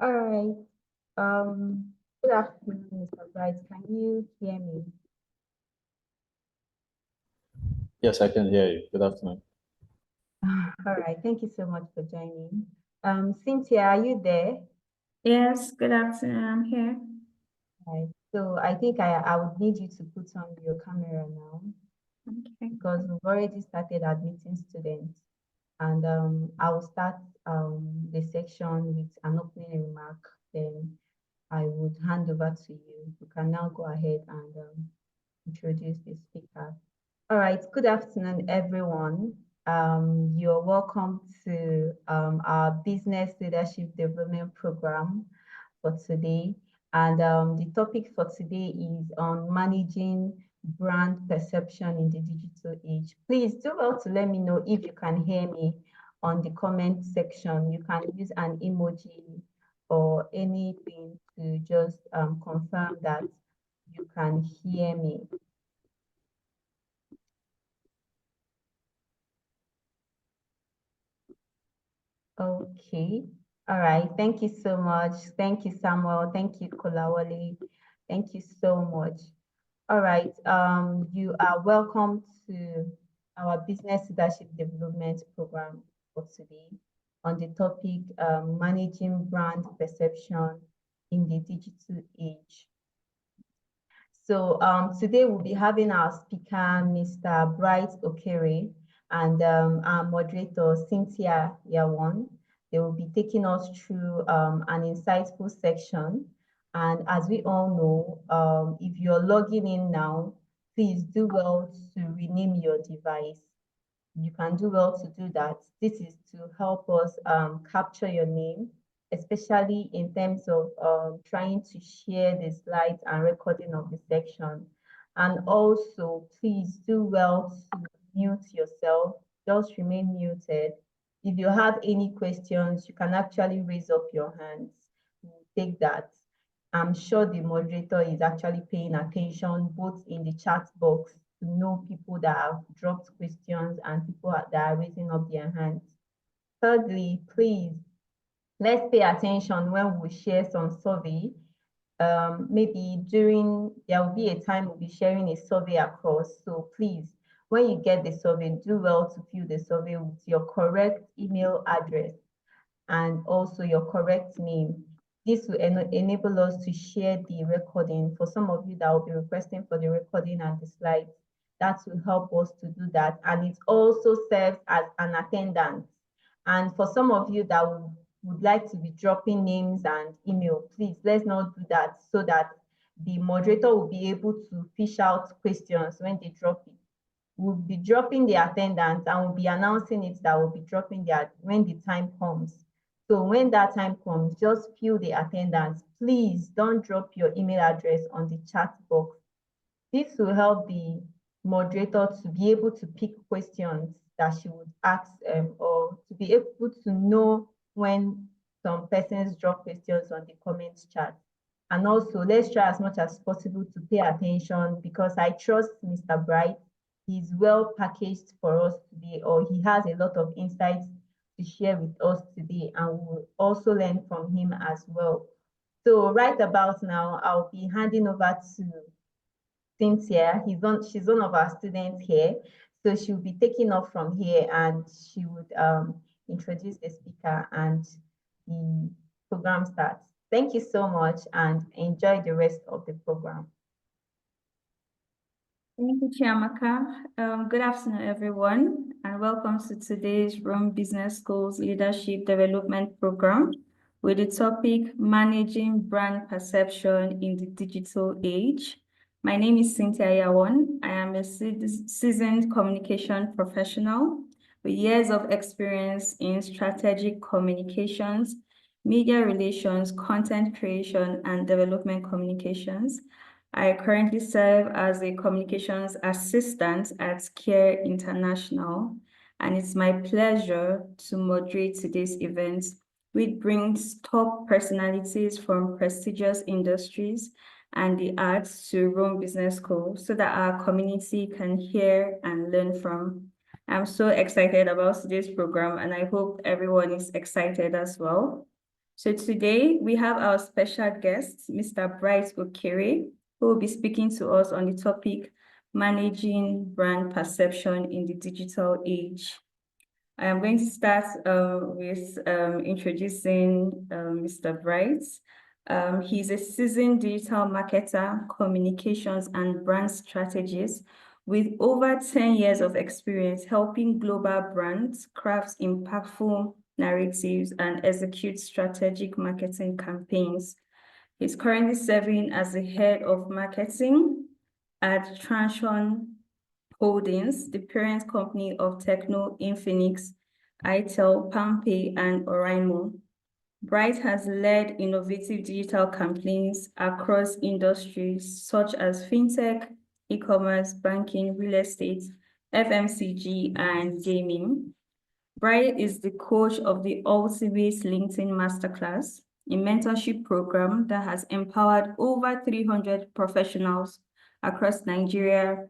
All right. Good afternoon, Mr. Bright. Can you hear me? Yes, I can hear you. Good afternoon. All right. Thank you so much for joining. Cynthia, are you there? Yes, good afternoon. I'm here. Right. So I think I would need you to put on your camera now Okay. because we've already started admitting students. And I will start the section with an opening remark. Then I would hand over to you. You can now go ahead and introduce the speaker. All right, good afternoon, everyone. You're welcome to our Business Leadership Development Program for today. And the topic for today is on managing brand perception in the digital age. Please do well to let me know if you can hear me on the comment section. You can use an emoji or anything to just confirm that you can hear me. Okay. All right. Thank you so much. Thank you, Samuel. Thank you, Kolawole. Thank you so much. All right. You are welcome to our Business Leadership Development Program for today on the topic managing brand perception in the digital age. So today we'll be having our speaker, Mr. Bright Okere, and our moderator, Cynthia Yawon. They will be taking us through an insightful section. And as we all know, if you're logging in now, please do well to rename your device. You can do well to do that. This is to help us capture your name, especially in terms of trying to share the slides and recording of the section. And also, please do well to mute yourself. Just remain muted. If you have any questions, you can actually raise up your hands. We'll take that. I'm sure the moderator is actually paying attention both in the chat box to know people that have dropped questions and people that are raising up their hands. Thirdly, please, let's pay attention when we share some survey. Maybe there will be a time we'll be sharing a survey across. So please, when you get the survey, do well to fill the survey with your correct email address and also your correct name. This will enable us to share the recording. For some of you that will be requesting for the recording and the slides, that will help us to do that. And it also serves as an attendant. And for some of you that would like to be dropping names and email, please, let's not do that so that the moderator will be able to fish out questions when they drop it. We'll be dropping the attendance and we'll be announcing it that we'll be dropping that when the time comes. So when that time comes, just fill the attendance. Please don't drop your email address on the chat box. This will help the moderator to be able to pick questions that she would ask or to be able to know when some persons drop questions on the comments chat. And also, let's try as much as possible to pay attention because I trust Mr. Bright. He's well packaged for us today, or he has a lot of insights to share with us today, and we'll also learn from him as well. So right about now, I'll be handing over to Cynthia. She's one of our students here. So she'll be taking off from here and she would introduce the speaker and the program starts. Thank you so much and enjoy the rest of the program. Thank you, Chiamaka. Good afternoon, everyone, and welcome to today's Rome Business School's Leadership Development Program with the topic Managing Brand Perception in the Digital Age. My name is Cynthia Yawon. I am a seasoned communication professional with years of experience in strategic communications, media relations, content creation, and development communications. I currently serve as a communications assistant at Care International, and it's my pleasure to moderate today's event, which brings top personalities from prestigious industries and the arts to Rome Business School so that our community can hear and learn from. I'm so excited about today's program, and I hope everyone is excited as well. So today we have our special guest, Mr. Bright Okere, who will be speaking to us on the topic, managing brand perception in the digital age. I am going to start with introducing Mr. Bright. He's a seasoned digital marketer, communications and brand strategist with over 10 years of experience helping global brands craft impactful narratives and execute strategic marketing campaigns. He's currently serving as the head of marketing at Transion Holdings, the parent company of Techno, Infinix, itel, PalmPay, and Oraimo. Bright has led innovative digital campaigns across industries such as fintech, e-commerce, banking, real estate, FMCG, and gaming. Bright is the coach of the Ultimate LinkedIn Masterclass, a mentorship program that has empowered over 300 professionals across Nigeria,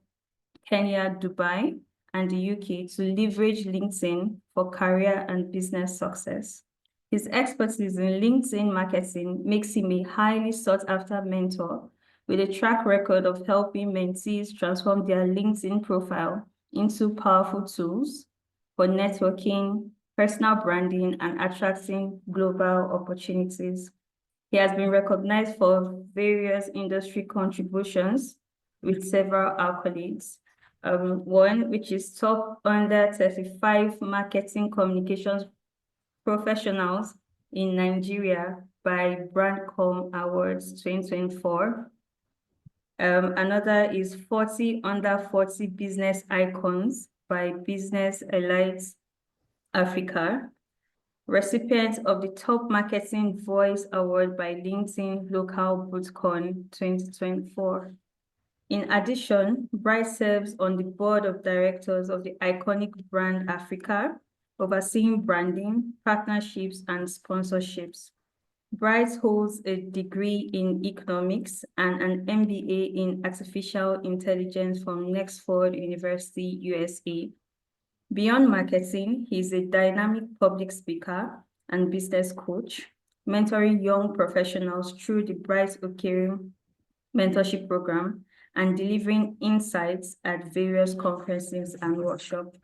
Kenya, Dubai, and the UK to leverage LinkedIn for career and business success. His expertise in LinkedIn marketing makes him a highly sought-after mentor with a track record of helping mentees transform their LinkedIn profile into powerful tools for networking, personal branding, and attracting global opportunities. He has been recognized for various industry contributions with several accolades. One, which is top under 35 marketing communications professionals in Nigeria by Brandcom Awards 2024. Another is 40 under 40 business icons by Business Elite Africa. Recipient of the Top Marketing Voice Award by LinkedIn Local BootCon 2024. In addition, Bright serves on the board of directors of the iconic brand Africa, overseeing branding, partnerships, and sponsorships. Bright holds a degree in economics and an MBA in artificial intelligence from Nextford University, USA. Beyond marketing, he is a dynamic public speaker and business coach, mentoring young professionals through the Bright Okere mentorship program and delivering insights at various conferences and workshops.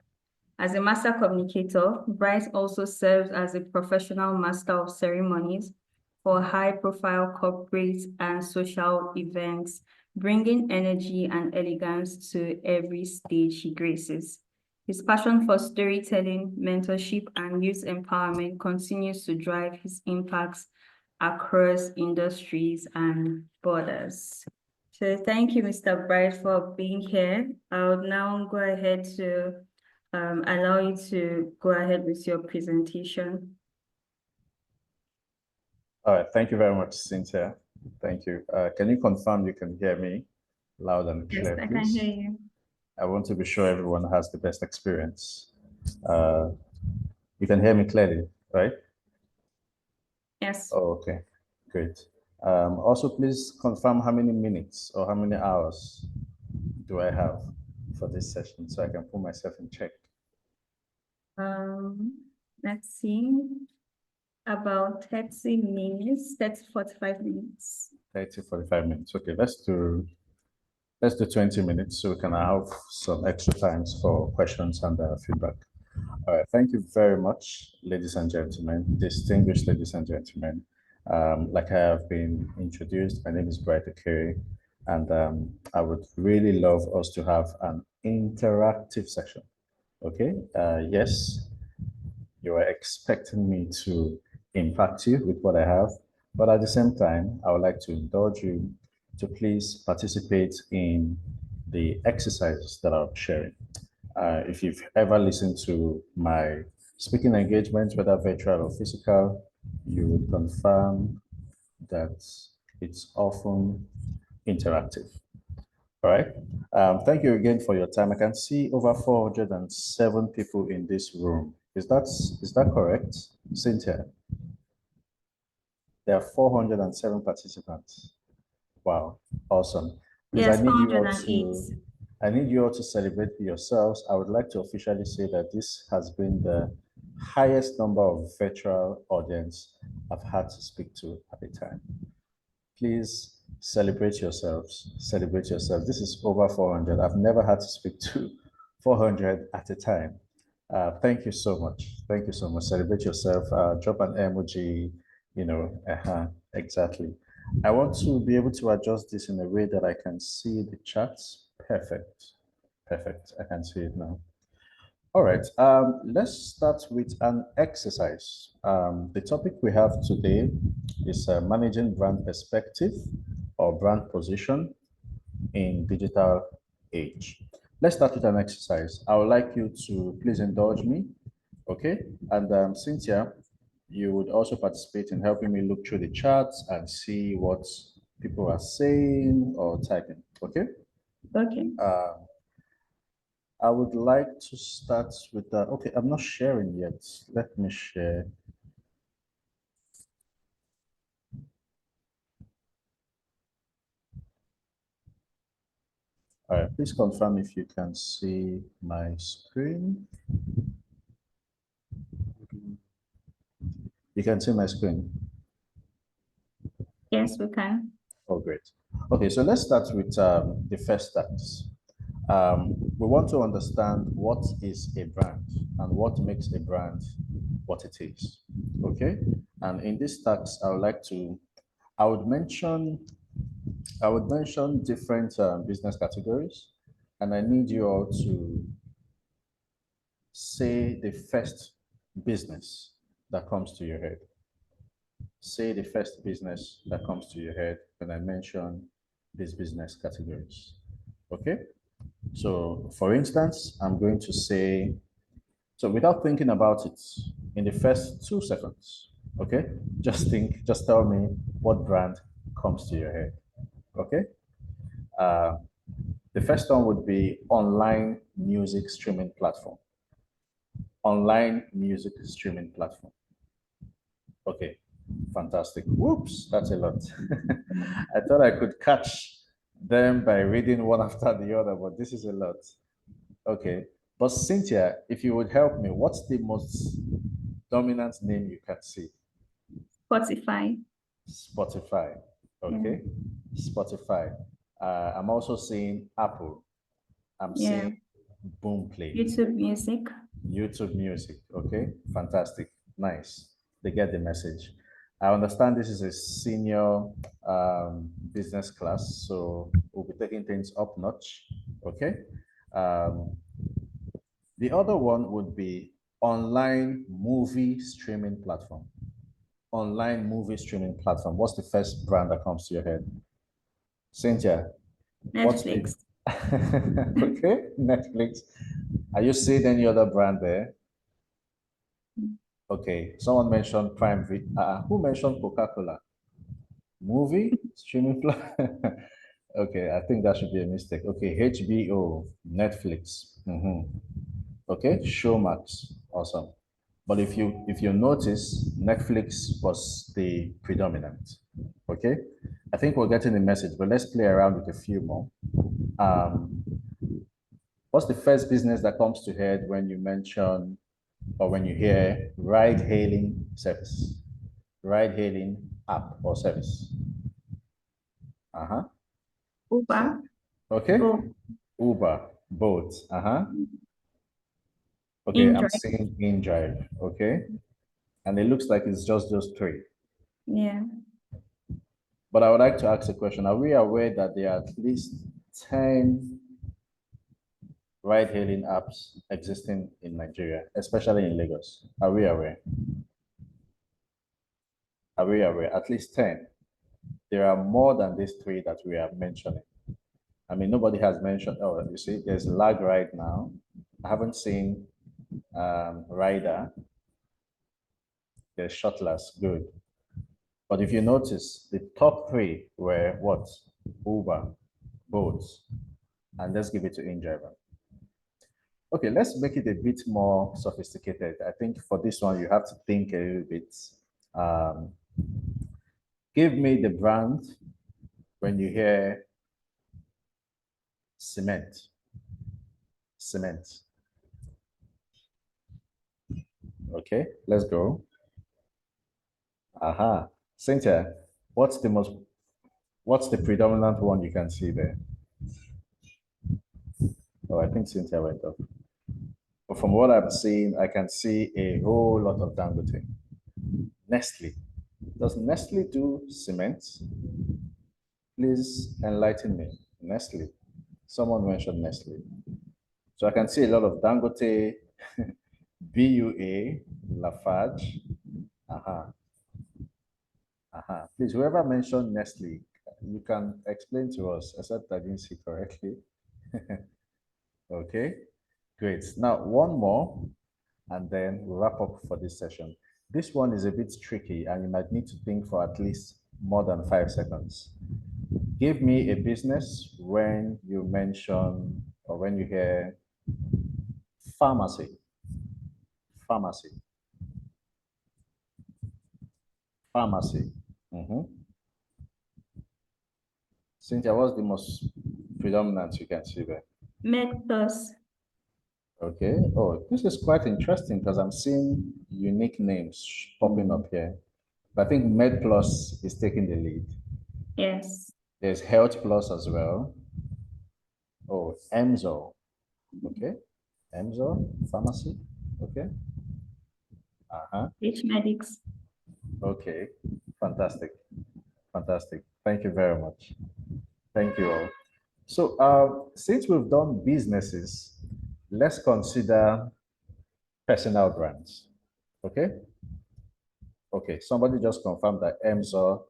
As a master communicator, Bright also serves as a professional master of ceremonies for high-profile corporate and social events, bringing energy and elegance to every stage he graces. His passion for storytelling, mentorship, and youth empowerment continues to drive his impacts across industries and borders. So thank you, Mr. Bright, for being here. I would now go ahead to allow you to go ahead with your presentation. All right, thank you very much, Cynthia. Thank you. Can you confirm you can hear me loud and clear, Yes, I please? can hear you. I want to be sure everyone has the best experience. You can hear me clearly, right? Yes. Oh, okay, great. Also, please confirm how many minutes or how many hours do I have for this session so I can put myself in check. Let's see. About 30 minutes, 45 minutes. 45 minutes. Okay, let's do 20 minutes so we can have some extra times for questions and feedback. All right, thank you very much, ladies and gentlemen, distinguished ladies and gentlemen. Like I have been introduced, my name is Bright Okere, and I would really love us to have an interactive session. Okay, yes, you are expecting me to impact you with what I have, but at the same time, I would like to indulge you to please participate in the exercises that I'm sharing. If you've ever listened to my speaking engagements, whether virtual or physical, you would confirm that it's often interactive. All right. Thank you again for your time. I can see over 407 people in this room. Is that correct, Cynthia? There are 407 participants. Wow, awesome. Please, Yes, I need you all 408. I need you all to celebrate yourselves. I would like to officially say that this has been the highest number of virtual audience I've had to speak to at a time. Please celebrate yourselves. Celebrate yourselves. This is over 400. I've never had to speak to 400 at a time. Thank you so much. Thank you so much. Celebrate yourself. Drop an emoji, exactly. I want to be able to adjust this in a way that I can see the charts. Perfect. Perfect. I can see it now. All right, let's start with an exercise. The topic we have today is managing brand perspective or brand position in digital age. Let's start with an exercise. I would like you to please indulge me, okay? And Cynthia, you would also participate in helping me look through the charts and see what people are saying or typing, okay? Okay. I would like to start with that. Okay, I'm not sharing yet. Let me share. All right, please confirm if you can see my screen. You can see my screen. Yes, we can. Oh, great. Okay, so let's start with the first tax. We want to understand what is a brand and what makes a brand what it is. Okay, and in this tax, I would mention different business categories, and I need you all to say the first business that comes to your head. Say the first business that comes to your head when I mention these business categories. Okay? So, for instance, I'm going to say, so without thinking about it, in the first 2 seconds, okay? Just tell me what brand comes to your head. Okay? The first one would be online music streaming platform. Online music streaming platform. Okay, fantastic. Whoops, that's a lot. I thought I could catch them by reading one after the other, but this is a lot. Okay, but Cynthia, if you would help me, what's the most dominant name you can see? Spotify. Spotify. Okay, Spotify. I'm also seeing Apple. I'm Yeah. seeing Boomplay. YouTube Music. YouTube Music. Okay, fantastic. Nice. They get the message. I understand this is a senior business class, so we'll be taking things up notch. Okay. Um, the other one would be online movie streaming platform. Online movie streaming platform. What's the first brand that comes to your head? Cynthia, what's the Netflix. okay? Netflix. Are you seeing any other brand there? Okay, someone mentioned Prime Video. Who mentioned Coca-Cola? Movie streaming platform. Okay, I think that should be a mistake. Okay, HBO, Netflix. Okay, Showmax, awesome. But if you notice, Netflix was the predominant. Okay, I think we're getting the message, but let's play around with a few more. What's the first business that comes to head when you mention or when you hear ride-hailing service? Ride-hailing app or service. Uber. Okay. Both. Uber, boat. Okay, I'm InDrive. seeing InDrive. Okay. And it looks like it's just those three. Yeah. But I would like to ask a question. Are we aware that there are at least 10 ride-hailing apps existing in Nigeria, especially in Lagos? Are we aware? Are we aware? At least 10. There are more than these three that we are mentioning. I mean, nobody has mentioned, oh, you see, there's lag right now. I haven't seen Rider. There's Shuttles, good. But if you notice, the top three were what? Uber, Bolt, and let's give it to InDriver. Okay, let's make it a bit more sophisticated. I think for this one, you have to think a little bit. Give me the brand when you hear cement. Cement. Okay, let's go. Aha. Cynthia, what's the predominant one you can see there? Oh, I think Cynthia went off. But from what I'm seeing, I can see a whole lot of Dangote. Nestle. Does Nestle do cement? Please enlighten me. Nestle. Someone mentioned Nestle. So I can see a lot of Dangote, BUA, Lafarge. Aha. Aha. Please, whoever mentioned Nestle, you can explain to us, except I didn't see correctly. Okay, great. Now, one more, and then we'll wrap up for this session. This one is a bit tricky, and you might need to think for at least more than 5 seconds. Give me a business when you mention or when you hear pharmacy. Pharmacy. Pharmacy. Cynthia, what's the most predominant you can see there? MedPlus. Okay. Oh, this is quite interesting because I'm seeing unique names popping up here. But I think MedPlus is taking the lead. Yes. There's Health Plus as well. Oh, Emzo. Okay. Emzo Pharmacy. Okay. H Medics. Okay. Fantastic. Fantastic. Thank you very much. Thank you all. So since we've done businesses, let's consider personal brands. Okay. Okay. Somebody just confirmed that Emzo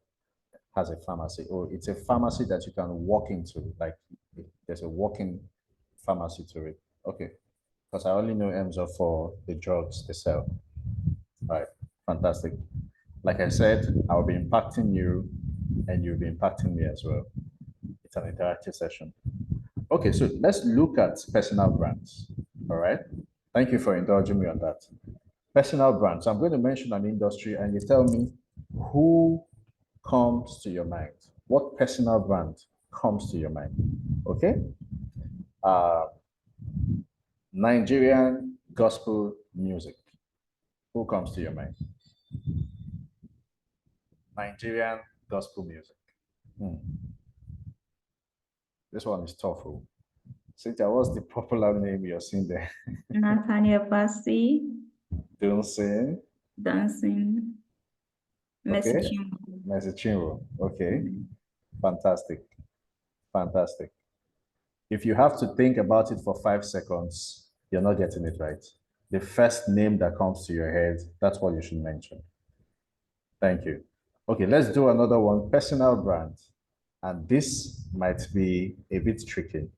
has a pharmacy. Oh, it's a pharmacy that you can walk into, like there's a walk-in pharmacy to it. Okay, because I only know Emzo for the drugs they sell. All right, fantastic. Like I said, I'll be impacting you and you'll be impacting me as well. It's an interactive session. Okay, so let's look at personal brands. All right, thank you for indulging me on that. Personal brands. I'm going to mention an industry and you tell me who comes to your mind. What personal brand comes to your mind? Okay. Nigerian gospel music. Who comes to your mind? Nigerian gospel music. This one is tough. Cynthia, what's the popular name you're seeing there? Nathaniel Bassey. Dancing. Dancing. Mercy Okay. Chinwo. Mercy Chinwo. Okay. Fantastic. Fantastic. If you have to think about it for 5 seconds, you're not getting it right. The first name that comes to your head, that's what you should mention. Thank you. Okay, let's do another one, personal brand. And this might be a bit tricky.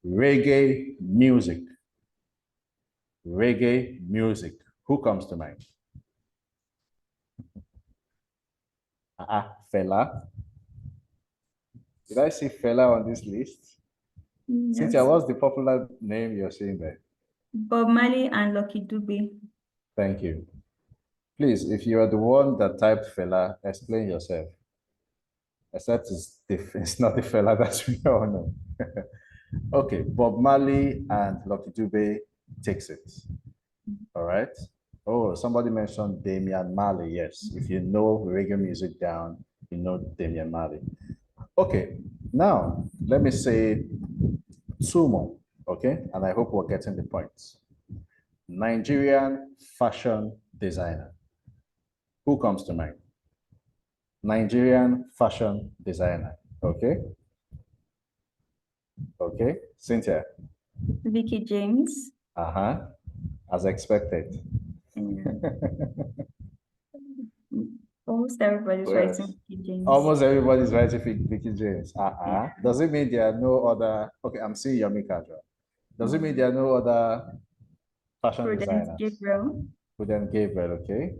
Reggae music. Reggae music. Who comes to mind? Fela. Did I see Fela on this list? Yes. Cynthia, what's the popular name you're seeing there? Bob Marley and Lucky Dube. Thank you. Please, if you are the one that typed Fela, explain yourself. Except it's not the Fela that we all know. Okay, Bob Marley and Lucky Dube takes it. All right. Oh, somebody mentioned Damian Marley. Yes, if you know reggae music down, you know Damian Marley. Okay, now let me say 2 more. Okay, and I hope we're getting the points. Nigerian fashion designer. Who comes to mind? Nigerian fashion designer. Okay. Okay. Cynthia. Vicky James. As expected. Almost everybody's writing Vicky James. Almost everybody's writing Vicky James. Yeah. Does it mean there are no other? Okay, I'm seeing Yomi Kadra. Does it mean there are no other fashion designers? Gabriel. Prudence Gabriel, okay.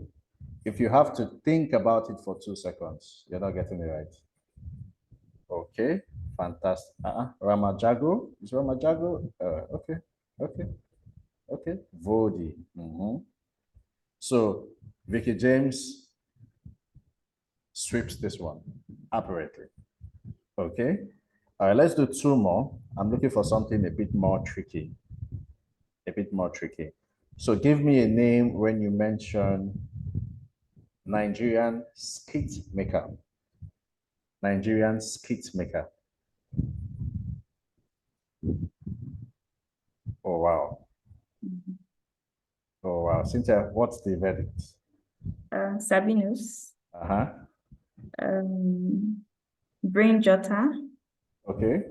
If you have to think about it for 2 seconds, you're not getting it right. Okay, fantastic. Ramajago, is Ramajago? Okay. Vodi. So Vicky James sweeps this one apparently. Okay. All right, let's do 2 more. I'm looking for something a bit more tricky. So give me a name when you mention Nigerian skit maker. Nigerian skit maker. Oh, wow. Oh, wow. Cynthia, what's the verdict? Sabinus, Uh-huh. Brain Jota, Okay.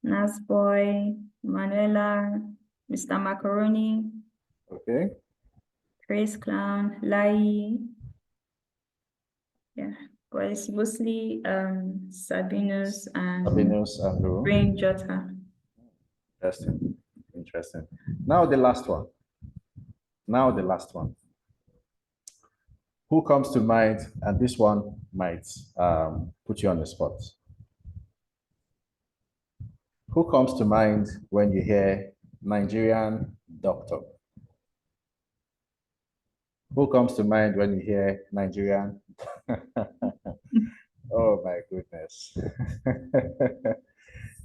Nasboy, Manuela, Mr. Macaroni, Okay. Praise Clown, Lai. Yeah, but it's mostly Sabinus and Sabinus and who? Brain Jota. Interesting. Interesting. Now the last one. Now the last one. Who comes to mind? And this one might put you on the spot. Who comes to mind when you hear Nigerian doctor? Who comes to mind when you hear Nigerian? Oh my goodness.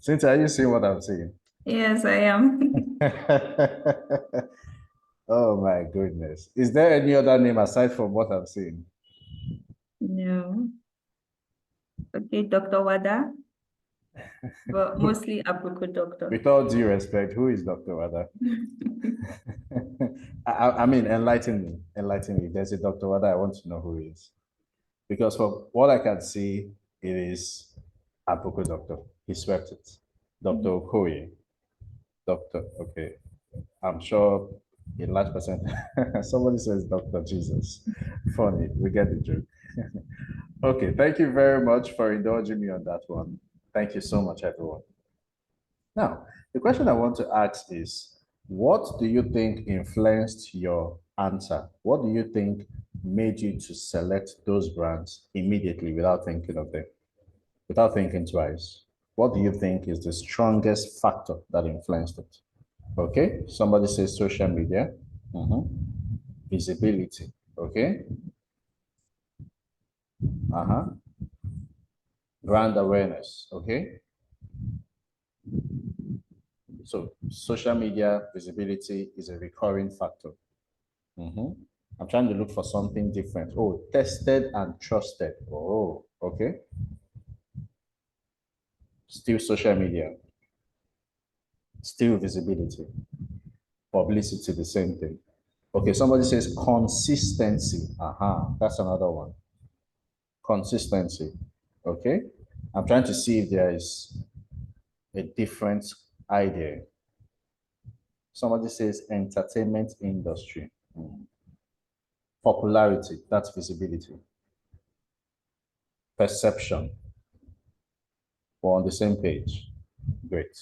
Cynthia, are you seeing what I'm seeing? Yes, I am. Oh my goodness. Is there any other name aside from what I'm seeing? No. Okay, Dr. Wada, but mostly Abuko doctor. With all due respect, who is Dr. Wada? I mean, enlighten me. Enlighten me. There's a Dr. Wada, I want to know who he is. Because from what I can see, it is Abuko doctor. He swept it. Dr. Okoye. Doctor, okay. I'm sure a large percent. Somebody says Dr. Jesus. Funny, we get the joke. Okay, thank you very much for indulging me on that one. Thank you so much, everyone. Now, the question I want to ask is, what do you think influenced your answer? What do you think made you to select those brands immediately without thinking of them, without thinking twice? What do you think is the strongest factor that influenced it? Okay, somebody says social media. Visibility, okay? Brand awareness, okay? So social media visibility is a recurring factor. I'm trying to look for something different. Oh, tested and trusted. Oh, okay. Still social media. Still visibility. Publicity, the same thing. Okay, somebody says consistency. That's another one. Consistency. Okay. I'm trying to see if there is a different idea. Somebody says entertainment industry. Popularity, that's visibility. Perception. We're on the same page. Great.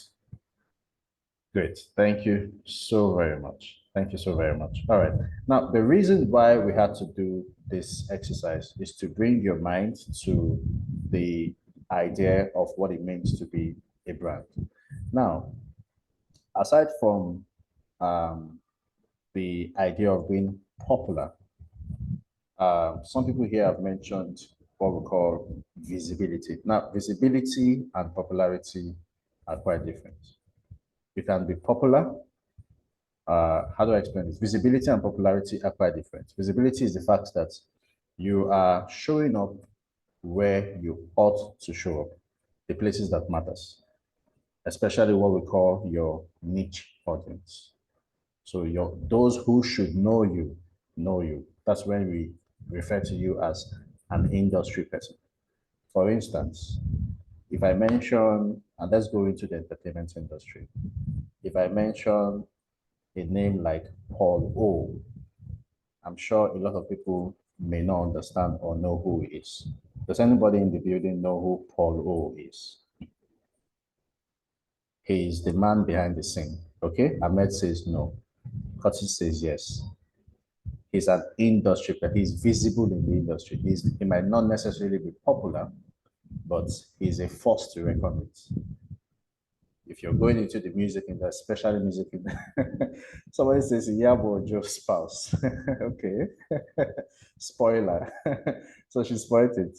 Great. Thank you so very much. Thank you so very much. All right. Now, the reason why we had to do this exercise is to bring your mind to the idea of what it means to be a brand. Now, aside from the idea of being popular, some people here have mentioned what we call visibility. Now, visibility and popularity are quite different. You can be popular. How do I explain this? Visibility and popularity are quite different. Visibility is the fact that you are showing up where you ought to show up, the places that matters, especially what we call your niche audience. So those who should know you, know you. That's when we refer to you as an industry person. For instance, if I mention, and let's go into the entertainment industry. If I mention a name like Paul O, I'm sure a lot of people may not understand or know who he is. Does anybody in the building know who Paul O is? He is the man behind the scene. Okay, Ahmed says no. Curtis says yes. He's an industry, but he's visible in the industry. He might not necessarily be popular, but he's a force to reckon with. If you're going into the music industry, especially music industry, somebody says Yabo Joe's spouse. Okay. Spoiler. So she spoiled it.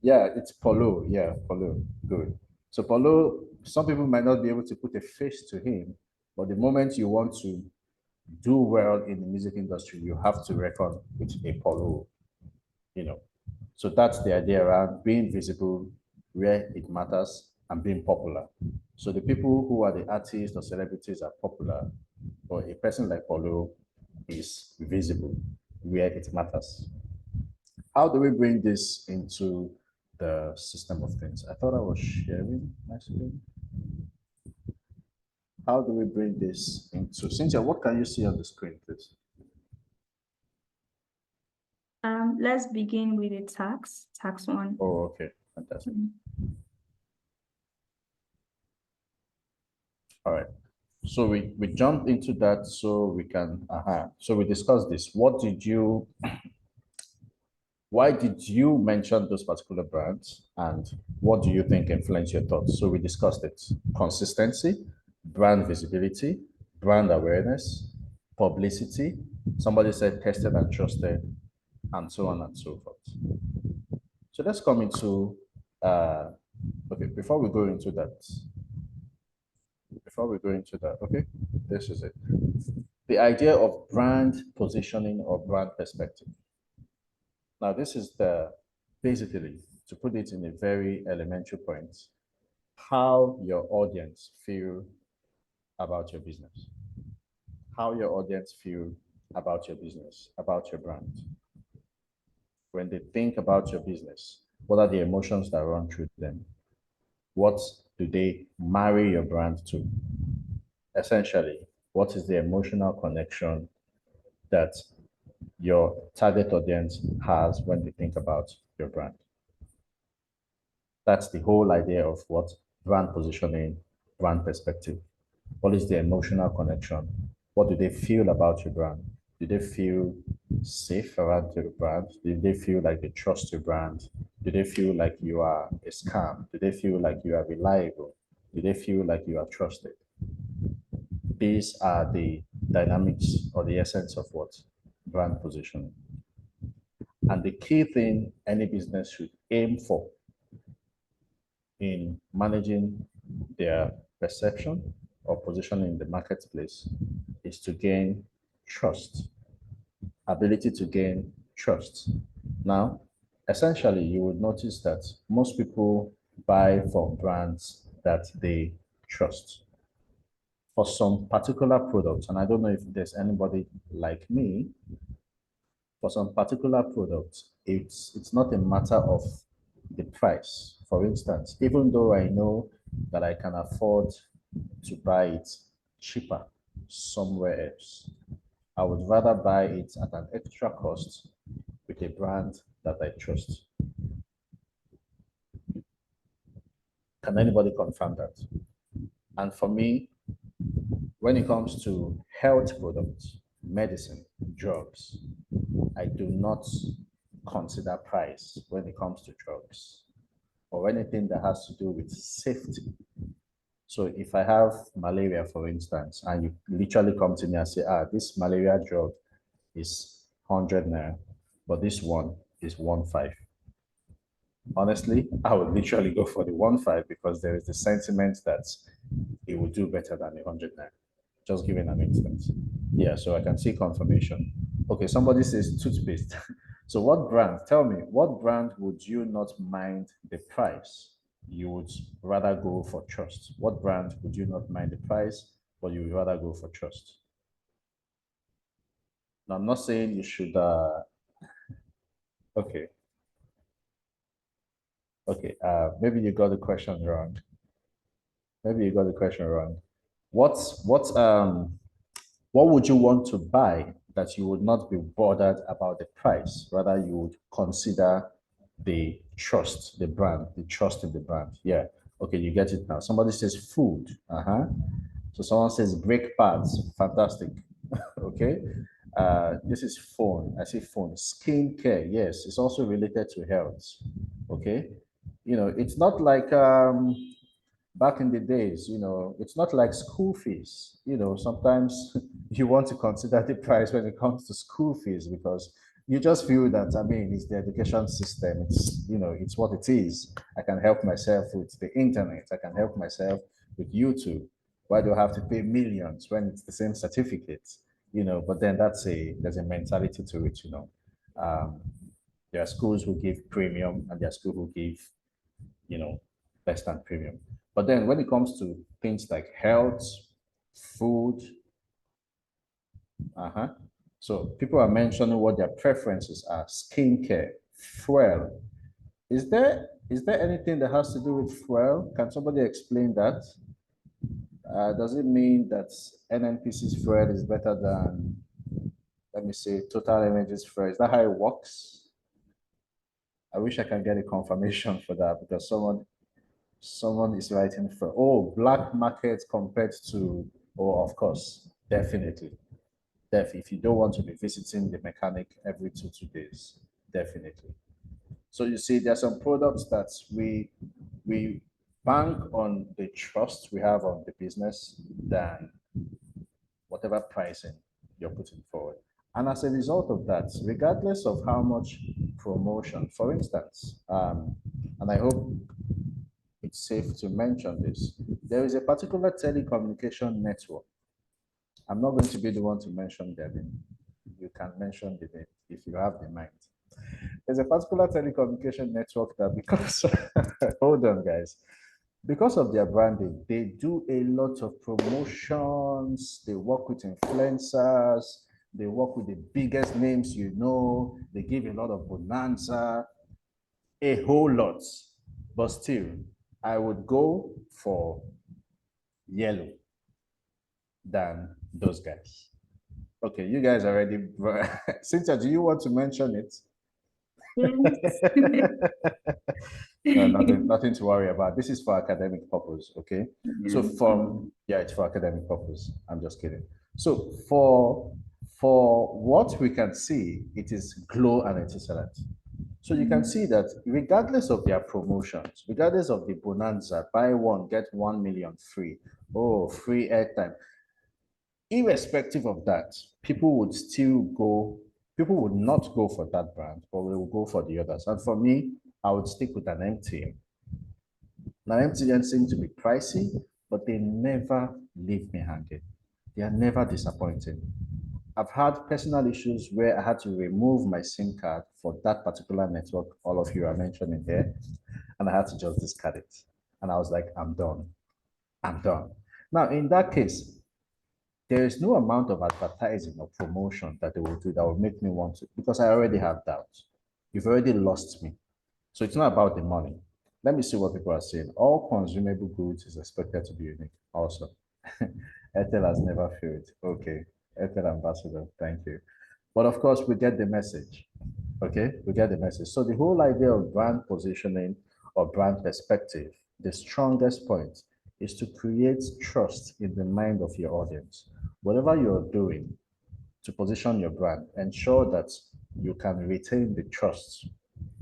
Yeah, it's Polo. Yeah, Polo. Good. So Polo, some people might not be able to put a face to him, But the moment you want to do well in the music industry, you have to reckon with a Polo, you know. So that's the idea around being visible where it matters and being popular. So the people who are the artists or celebrities are popular, but a person like Polo is visible where it matters. How do we bring this into the system of things? I thought I was sharing my screen. How do we bring this into, Cynthia, what can you see on the screen, please? Let's begin with the tax one. Oh, okay, fantastic. All right. So we jumped into that so we can, so we discussed this. Why did you mention those particular brands and what do you think influenced your thoughts? So we discussed it. Consistency, brand visibility, brand awareness, publicity. Somebody said tested and trusted, and so on and so forth. So let's come into, okay, before we go into that, okay, this is it. The idea of brand positioning or brand perspective. Now, this is basically, to put it in a very elementary point, how your audience feel about your business. How your audience feel about your business, about your brand. When they think about your business, what are the emotions that run through them? What do they marry your brand to? Essentially, what is the emotional connection that your target audience has when they think about your brand? That's the whole idea of what brand positioning, brand perspective. What is the emotional connection? What do they feel about your brand? Do they feel safe around your brand? Do they feel like they trust your brand? Do they feel like you are a scam? Do they feel like you are reliable? Do they feel like you are trusted? These are the dynamics or the essence of what brand positioning. And the key thing any business should aim for in managing their perception or position in the marketplace is to gain trust, ability to gain trust. Now, essentially, you would notice that most people buy from brands that they trust. For some particular products, and I don't know if there's anybody like me, for some particular products, it's not a matter of the price. For instance, even though I know that I can afford to buy it cheaper somewhere else, I would rather buy it at an extra cost with a brand that I trust. Can anybody confirm that? And for me, when it comes to health products, medicine, drugs, I do not consider price when it comes to drugs or anything that has to do with safety. So if I have malaria, for instance, and you literally come to me and say, this malaria drug is 100 naira, but this one is 1.5. Honestly, I would literally go for the 1.5 because there is the sentiment that it will do better than 100 naira. Just giving an instance. Yeah, so I can see confirmation. Okay, somebody says toothpaste. So what brand, tell me, what brand would you not mind the price? You would rather go for trust. What brand would you not mind the price, but you would rather go for trust? Now, I'm not saying you should, okay. Okay, maybe you got the question wrong. Maybe you got the question wrong. What would you want to buy that you would not be bothered about the price? Rather, you would consider the trust, the brand, the trust in the brand. Yeah. Okay, you get it now. Somebody says food. So someone says brake pads. Fantastic. Okay. This is phone. I see phone. Skin care. Yes, it's also related to health. Okay. It's not like back in the days, it's not like school fees. Sometimes you want to consider the price when it comes to school fees because you just feel that, I mean, it's the education system. It's what it is. I can help myself with the internet. I can help myself with YouTube. Why do I have to pay millions when it's the same certificate? You know, but then there's a mentality to it, you know. There are schools who give premium and there are schools who give, you know, less than premium. But then when it comes to things like health, food, so people are mentioning what their preferences are: skincare, fuel. Is there anything that has to do with fuel? Can somebody explain that? Does it mean that NNPC's fuel is better than, let me say, Total Energy's fuel? Is that how it works? I wish I can get a confirmation for that, because someone is writing for, oh, black market compared to, oh, of course, definitely. If you don't want to be visiting the mechanic every two days, definitely. So you see, there are some products that we bank on the trust we have on the business than whatever pricing you're putting forward. And as a result of that, regardless of how much promotion, for instance, and I hope it's safe to mention this, there is a particular telecommunication network. I'm not going to be the one to mention their name. You can mention the name if you have the mind. There's a particular telecommunication network that, because hold on guys, because of their branding, they do a lot of promotions, they work with influencers, they work with the biggest names, you know, they give a lot of bonanza, a whole lot. But still, I would go for yellow than those guys. Okay, you guys already, Cynthia, do you want to mention it? Yes. No, nothing to worry about. This is for academic purpose, okay? So it's for academic purpose. I'm just kidding. So for what we can see, it is Glow and Etisalat. So you can see that regardless of their promotions, regardless of the bonanza, buy one, get 1 million free, oh, free airtime, irrespective of that, people would not go for that brand, but they will go for the others. And for me, I would stick with an MTN. Now, MTN seem to be pricey, but they never leave me hanging. They are never disappointing. I've had personal issues where I had to remove my SIM card for that particular network all of you are mentioning there, and I had to just discard it. And I was like, I'm done. I'm done. Now, in that case, there is no amount of advertising or promotion that they will do that will make me want to, because I already have doubts. You've already lost me. So it's not about the money. Let me see what people are saying. All consumable goods is expected to be unique. Also, Airtel has never failed. Okay, Airtel ambassador, thank you. But of course, we get the message. Okay, we get the message. So the whole idea of brand positioning or brand perspective, the strongest point is to create trust in the mind of your audience. Whatever you're doing to position your brand, ensure that you can retain the trust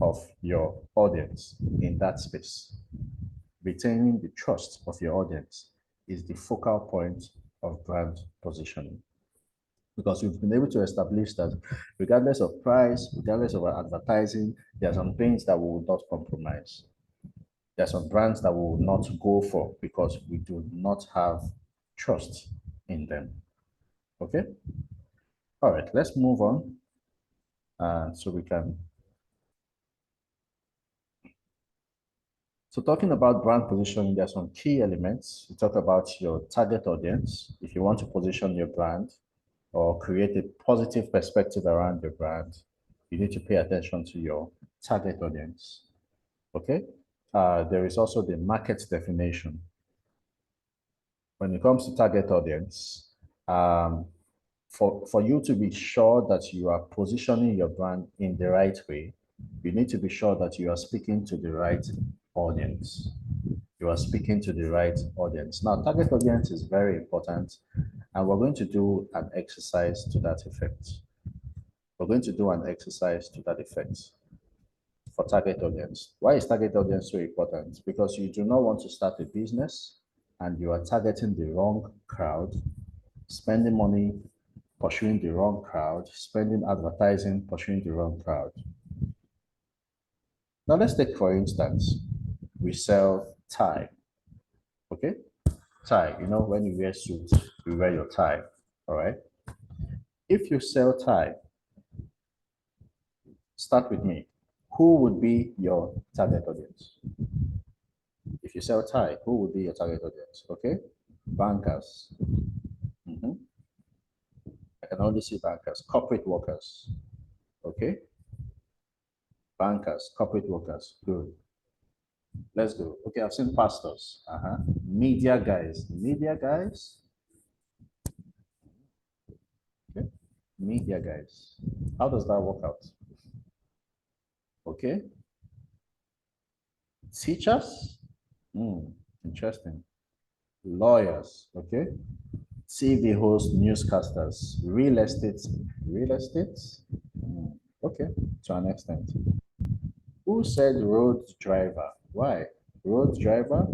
of your audience in that space. Retaining the trust of your audience is the focal point of brand positioning, because you've been able to establish that regardless of price, regardless of our advertising, there are some things that we will not compromise. There are some brands that we will not go for because we do not have trust in them. Okay? All right, let's move on. So we can. So talking about brand positioning, there are some key elements. You talk about your target audience. If you want to position your brand or create a positive perspective around your brand, you need to pay attention to your target audience. Okay? There is also the market definition. When it comes to target audience, for you to be sure that you are positioning your brand in the right way, you need to be sure that you are speaking to the right audience. You are speaking to the right audience. Now, target audience is very important, and we're going to do an exercise to that effect. We're going to do an exercise to that effect for target audience. Why is target audience so important? Because you do not want to start a business and you are targeting the wrong crowd, spending money pursuing the wrong crowd, spending advertising pursuing the wrong crowd. Now let's take, for instance, we sell time. Okay, tie. You know, when you wear suits, you wear your tie, all right? If you sell tie, start with me. Who would be your target audience? If you sell tie, who would be your target audience? Okay, bankers. I can only see bankers, corporate workers. Okay, bankers, corporate workers. Good. Let's go. Okay, I've seen pastors. Media guys. Media guys. Okay, media guys. How does that work out? Okay. Teachers. Interesting. Lawyers. Okay. TV hosts, newscasters, real estate. Real estate? Okay, to an extent. Who said road driver? Why? Road driver?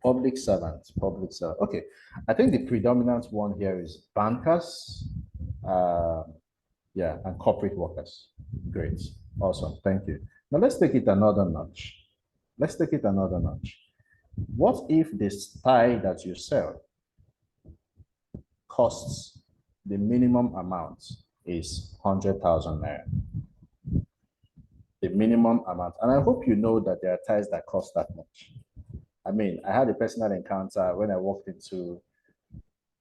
Public servant, public servant. Okay, I think the predominant one here is bankers, yeah, and corporate workers. Great, awesome, thank you. Now let's take it another notch. Let's take it another notch. What if this tie that you sell costs, the minimum amount is 100,000 naira? The minimum amount. And I hope you know that there are ties that cost that much. I mean, I had a personal encounter when I walked into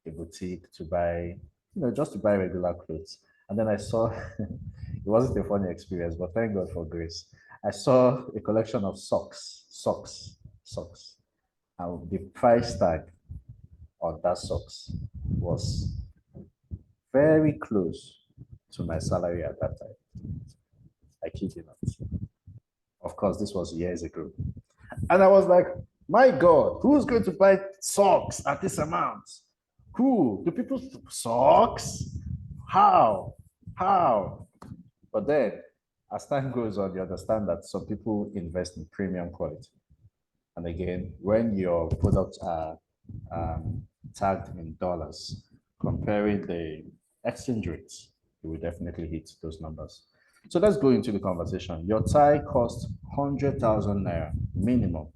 a boutique to buy, just to buy regular clothes. And then I saw, it wasn't a funny experience, but thank God for grace. I saw a collection of socks. And the price tag on that socks was very close to my salary at that time. I kid you not. Of course, this was years ago. And I was like, my God, who's going to buy socks at this amount? Who? Do people socks? How? But then, as time goes on, you understand that some people invest in premium quality. And again, when your products are tagged in dollars, comparing the exchange rates, you will definitely hit those numbers. So let's go into the conversation. Your tie costs 100,000 naira minimum.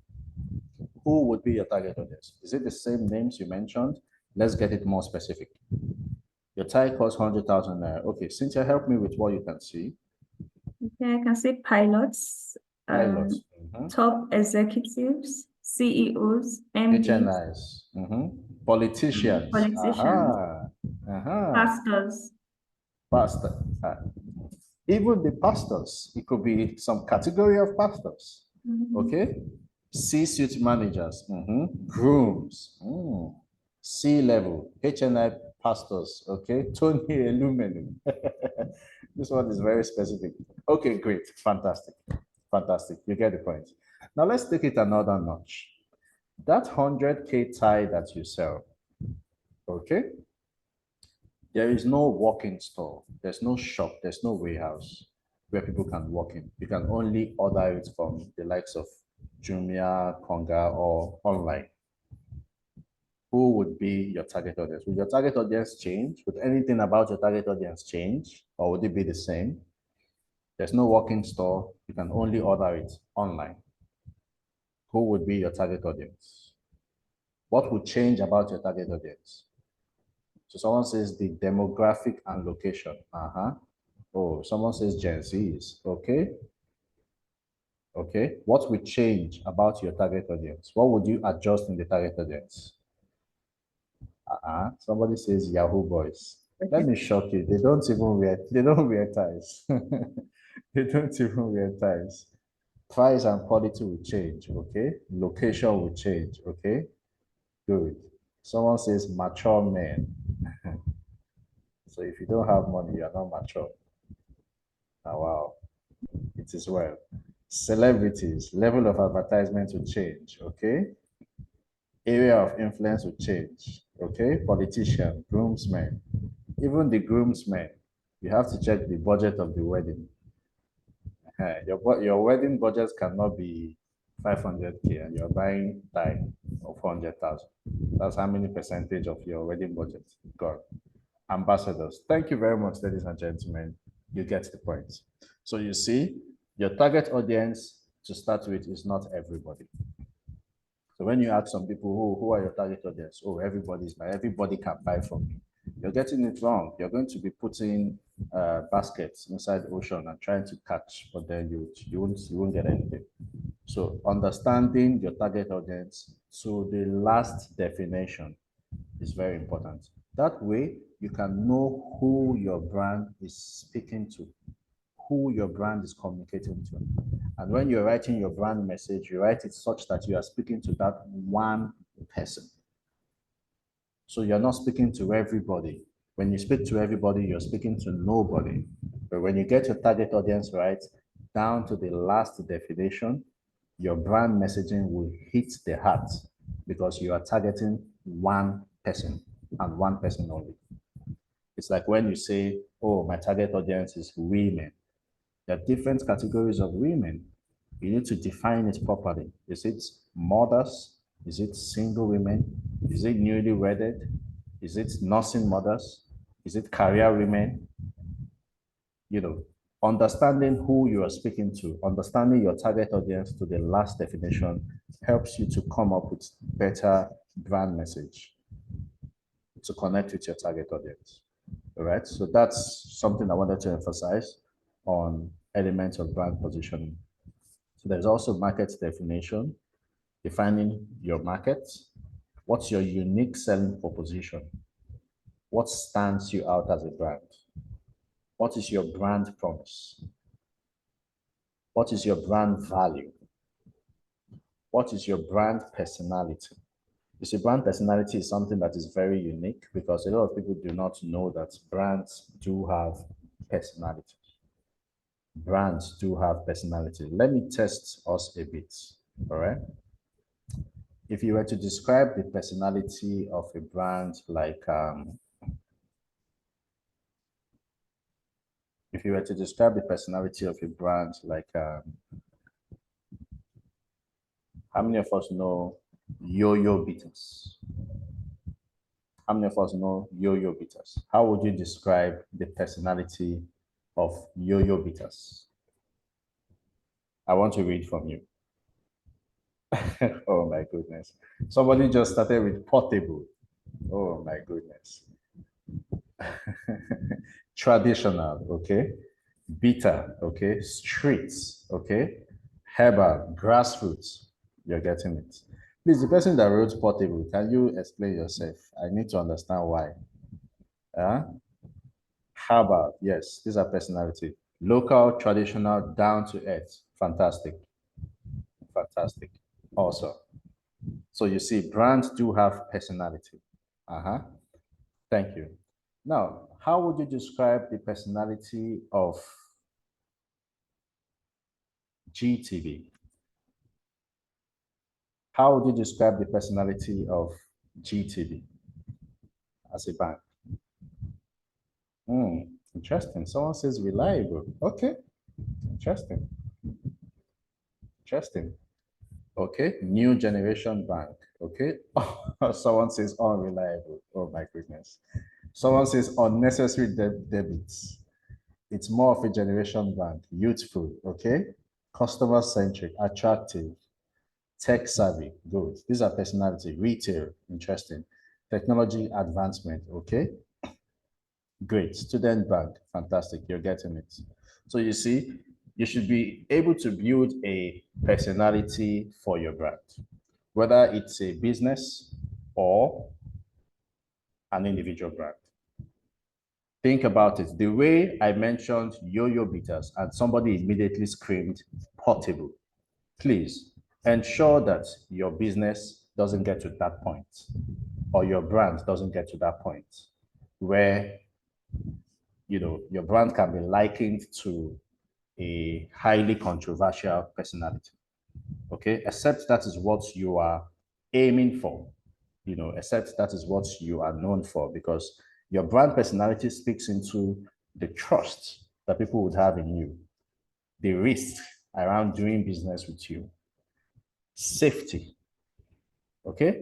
Who would be your target audience? Is it the same names you mentioned? Let's get it more specific. Your tie costs 100,000 naira. Okay, Cynthia, help me with what you can see. Okay, I can see pilots, Pilots. top executives, CEOs, MDs, HNIs, politicians, pastors. Pastor. Even the pastors, it could be some category of pastors. Okay, C-suite managers, grooms, C-level, HNI pastors. Okay, Tony Aluminum. This one is very specific. Okay, great, fantastic. You get the point. Now let's take it another notch. That 100K tie that you sell, okay? There is no walk-in store. There's no shop. There's no warehouse where people can walk in. You can only order it from the likes of Jumia, Konga, or online. Who would be your target audience? Would your target audience change? Would anything about your target audience change? Or would it be the same? There's no walk-in store. You can only order it online. Who would be your target audience? What would change about your target audience? So someone says the demographic and location. Oh, someone says Gen Zs. Okay. Okay. What would change about your target audience? What would you adjust in the target audience? Somebody says Yahoo boys. Let me shock you. They don't wear ties. They don't even wear ties. Price and quality will change. Okay. Location will change. Okay. Good. Someone says mature men. So if you don't have money, you are not mature. Oh, wow. It is well. Celebrities, level of advertisement will change, okay? Area of influence will change, okay? Politician, groomsmen, even the groomsmen, you have to check the budget of the wedding. Your wedding budget cannot be 500K and you're buying tie of 400,000. That's how many percentage of your wedding budget gone. Ambassadors. Thank you very much, ladies and gentlemen. You get the point. So you see, your target audience to start with is not everybody. So when you ask some people, who are your target audience? Oh, everybody can buy from me. You're getting it wrong. You're going to be putting baskets inside the ocean and trying to catch, but then you won't get anything. So understanding your target audience to the last definition is very important. That way, you can know who your brand is speaking to, who your brand is communicating to. And when you're writing your brand message, you write it such that you are speaking to that one person. So you're not speaking to everybody. When you speak to everybody, you're speaking to nobody. But when you get your target audience right, down to the last definition, your brand messaging will hit the heart because you are targeting one person and one person only. It's like when you say, oh, my target audience is women. There are different categories of women. You need to define it properly. Is it mothers? Is it single women? Is it newly wedded? Is it nursing mothers? Is it career women? You know, understanding who you are speaking to, understanding your target audience to the last definition helps you to come up with better brand message to connect with your target audience. All right, so that's something I wanted to emphasize on elements of brand positioning. So there's also market definition, defining your market. What's your unique selling proposition? What stands you out as a brand? What is your brand promise? What is your brand value? What is your brand personality? You see, brand personality is something that is very unique because a lot of people do not know that brands do have personality. Brands do have personality. Let me test us a bit, all right? If you were to describe the personality of a brand like, if you were to describe the personality of a brand like, how many of us know Yo-Yo Bitters? How many of us know Yo-Yo Bitters? How would you describe the personality of Yo-Yo Bitters? I want to read from you. Oh my goodness. Somebody just started with portable. Oh my goodness. Traditional, okay? Bitter, okay? Streets, okay? Herbal, grassroots. You're getting it. Please, the person that wrote portable, can you explain yourself? I need to understand why. Herbal, yes, these are personality. Local, traditional, down to earth. Fantastic. Fantastic. Awesome. So you see, brands do have personality. Thank you. Now, how would you describe the personality of GTV? How would you describe the personality of GTV as a bank? Interesting. Someone says reliable. Okay. Interesting. Interesting. Okay. New generation bank. Okay. Someone says unreliable. Oh my goodness. Someone says unnecessary debits. It's more of a generation bank. Youthful. Okay. Customer centric. Attractive. Tech savvy. Good. These are personality. Retail. Interesting. Technology advancement. Okay. Great. Student bank. Fantastic. You're getting it. So you see, you should be able to build a personality for your brand, whether it's a business or an individual brand. Think about it. The way I mentioned Yo-Yo Bitters and somebody immediately screamed portable. Please ensure that your business doesn't get to that point or your brand doesn't get to that point where your brand can be likened to a highly controversial personality. Okay, except that is what you are aiming for, except that is what you are known for, because your brand personality speaks into the trust that people would have in you, the risk around doing business with you, safety, okay,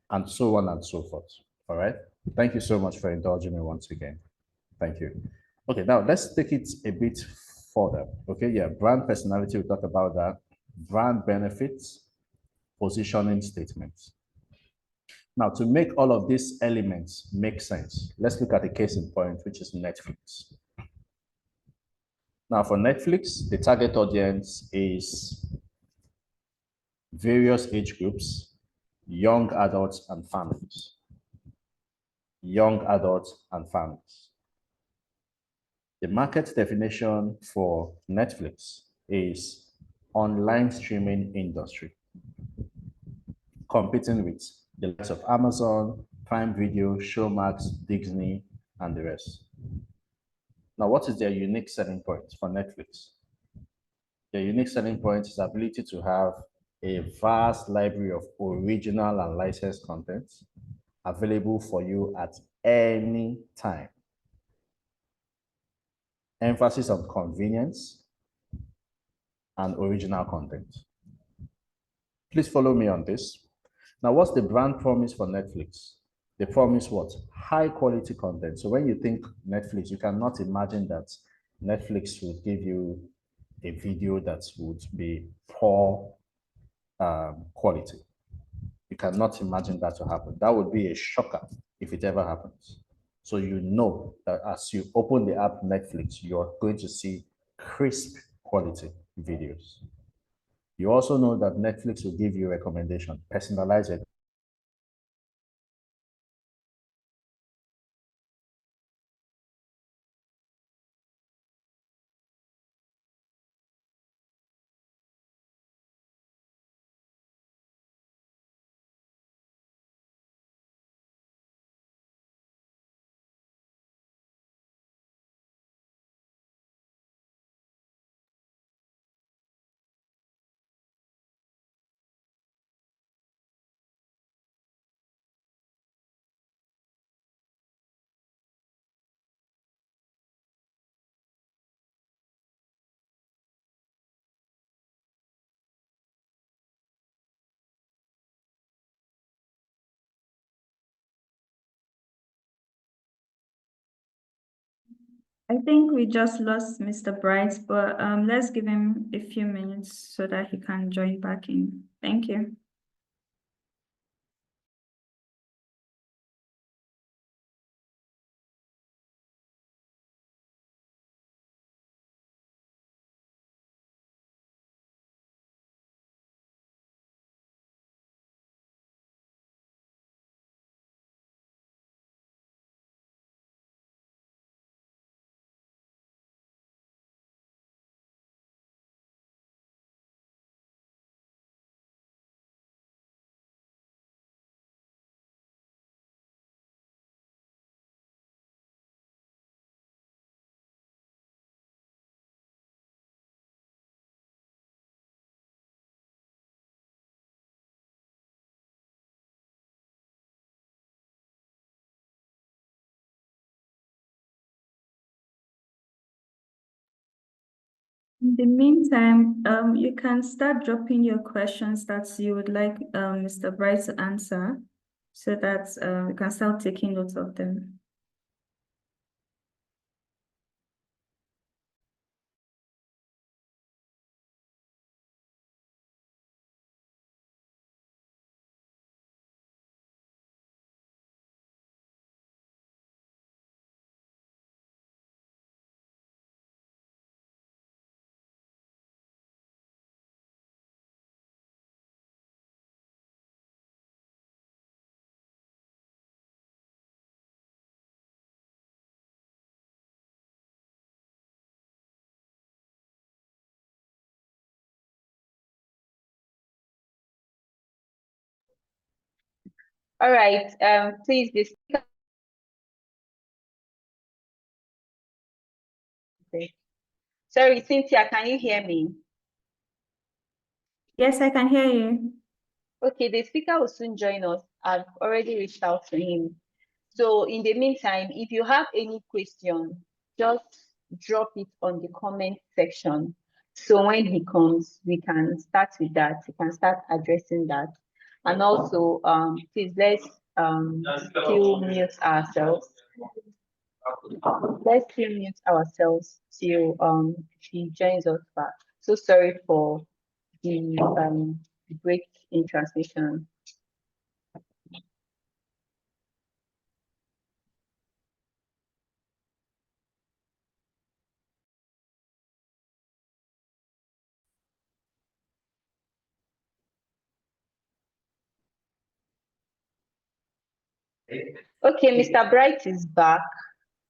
and so on and so forth. All right. Thank you so much for indulging me once again. Thank you. Okay, now let's take it a bit further. Okay, yeah, brand personality, we talked about that. Brand benefits. positioning statements. Now, to make all of these elements make sense, let's look at a case in point, which is Netflix. Now, for Netflix, the target audience is various age groups, young adults and families. Young adults and families. The market definition for Netflix is online streaming industry, competing with the likes of Amazon, Prime Video, Showmax, Disney, and the rest. Now, what is their unique selling point for Netflix? Their unique selling point is the ability to have a vast library of original and licensed content available for you at any time. Emphasis on convenience and original content. Please follow me on this. Now, what's the brand promise for Netflix? They promise what? High quality content. So when you think Netflix, you cannot imagine that Netflix would give you a video that would be poor quality. You cannot imagine that to happen. That would be a shocker if it ever happens. So you know that as you open the app Netflix, you're going to see crisp quality videos. You also know that Netflix will give you a recommendation, personalize it. I think we just lost Mr. Bright, but let's give him a few minutes so that he can join back in. Thank you. In the meantime, you can start dropping your questions that you would like Mr. Bright to answer so that we can start taking notes of them. All right, please, this. Sorry, Cynthia, can you hear me? Yes, I can hear you. Okay, the speaker will soon join us. I've already reached out to him. So in the meantime, if you have any question, just drop it on the comment section. So when he comes, we can start with that. We can start addressing that. And also, please let's still mute ourselves. Let's still mute ourselves till he joins us back. So sorry for the break in transmission. Okay, Mr. Bright is back.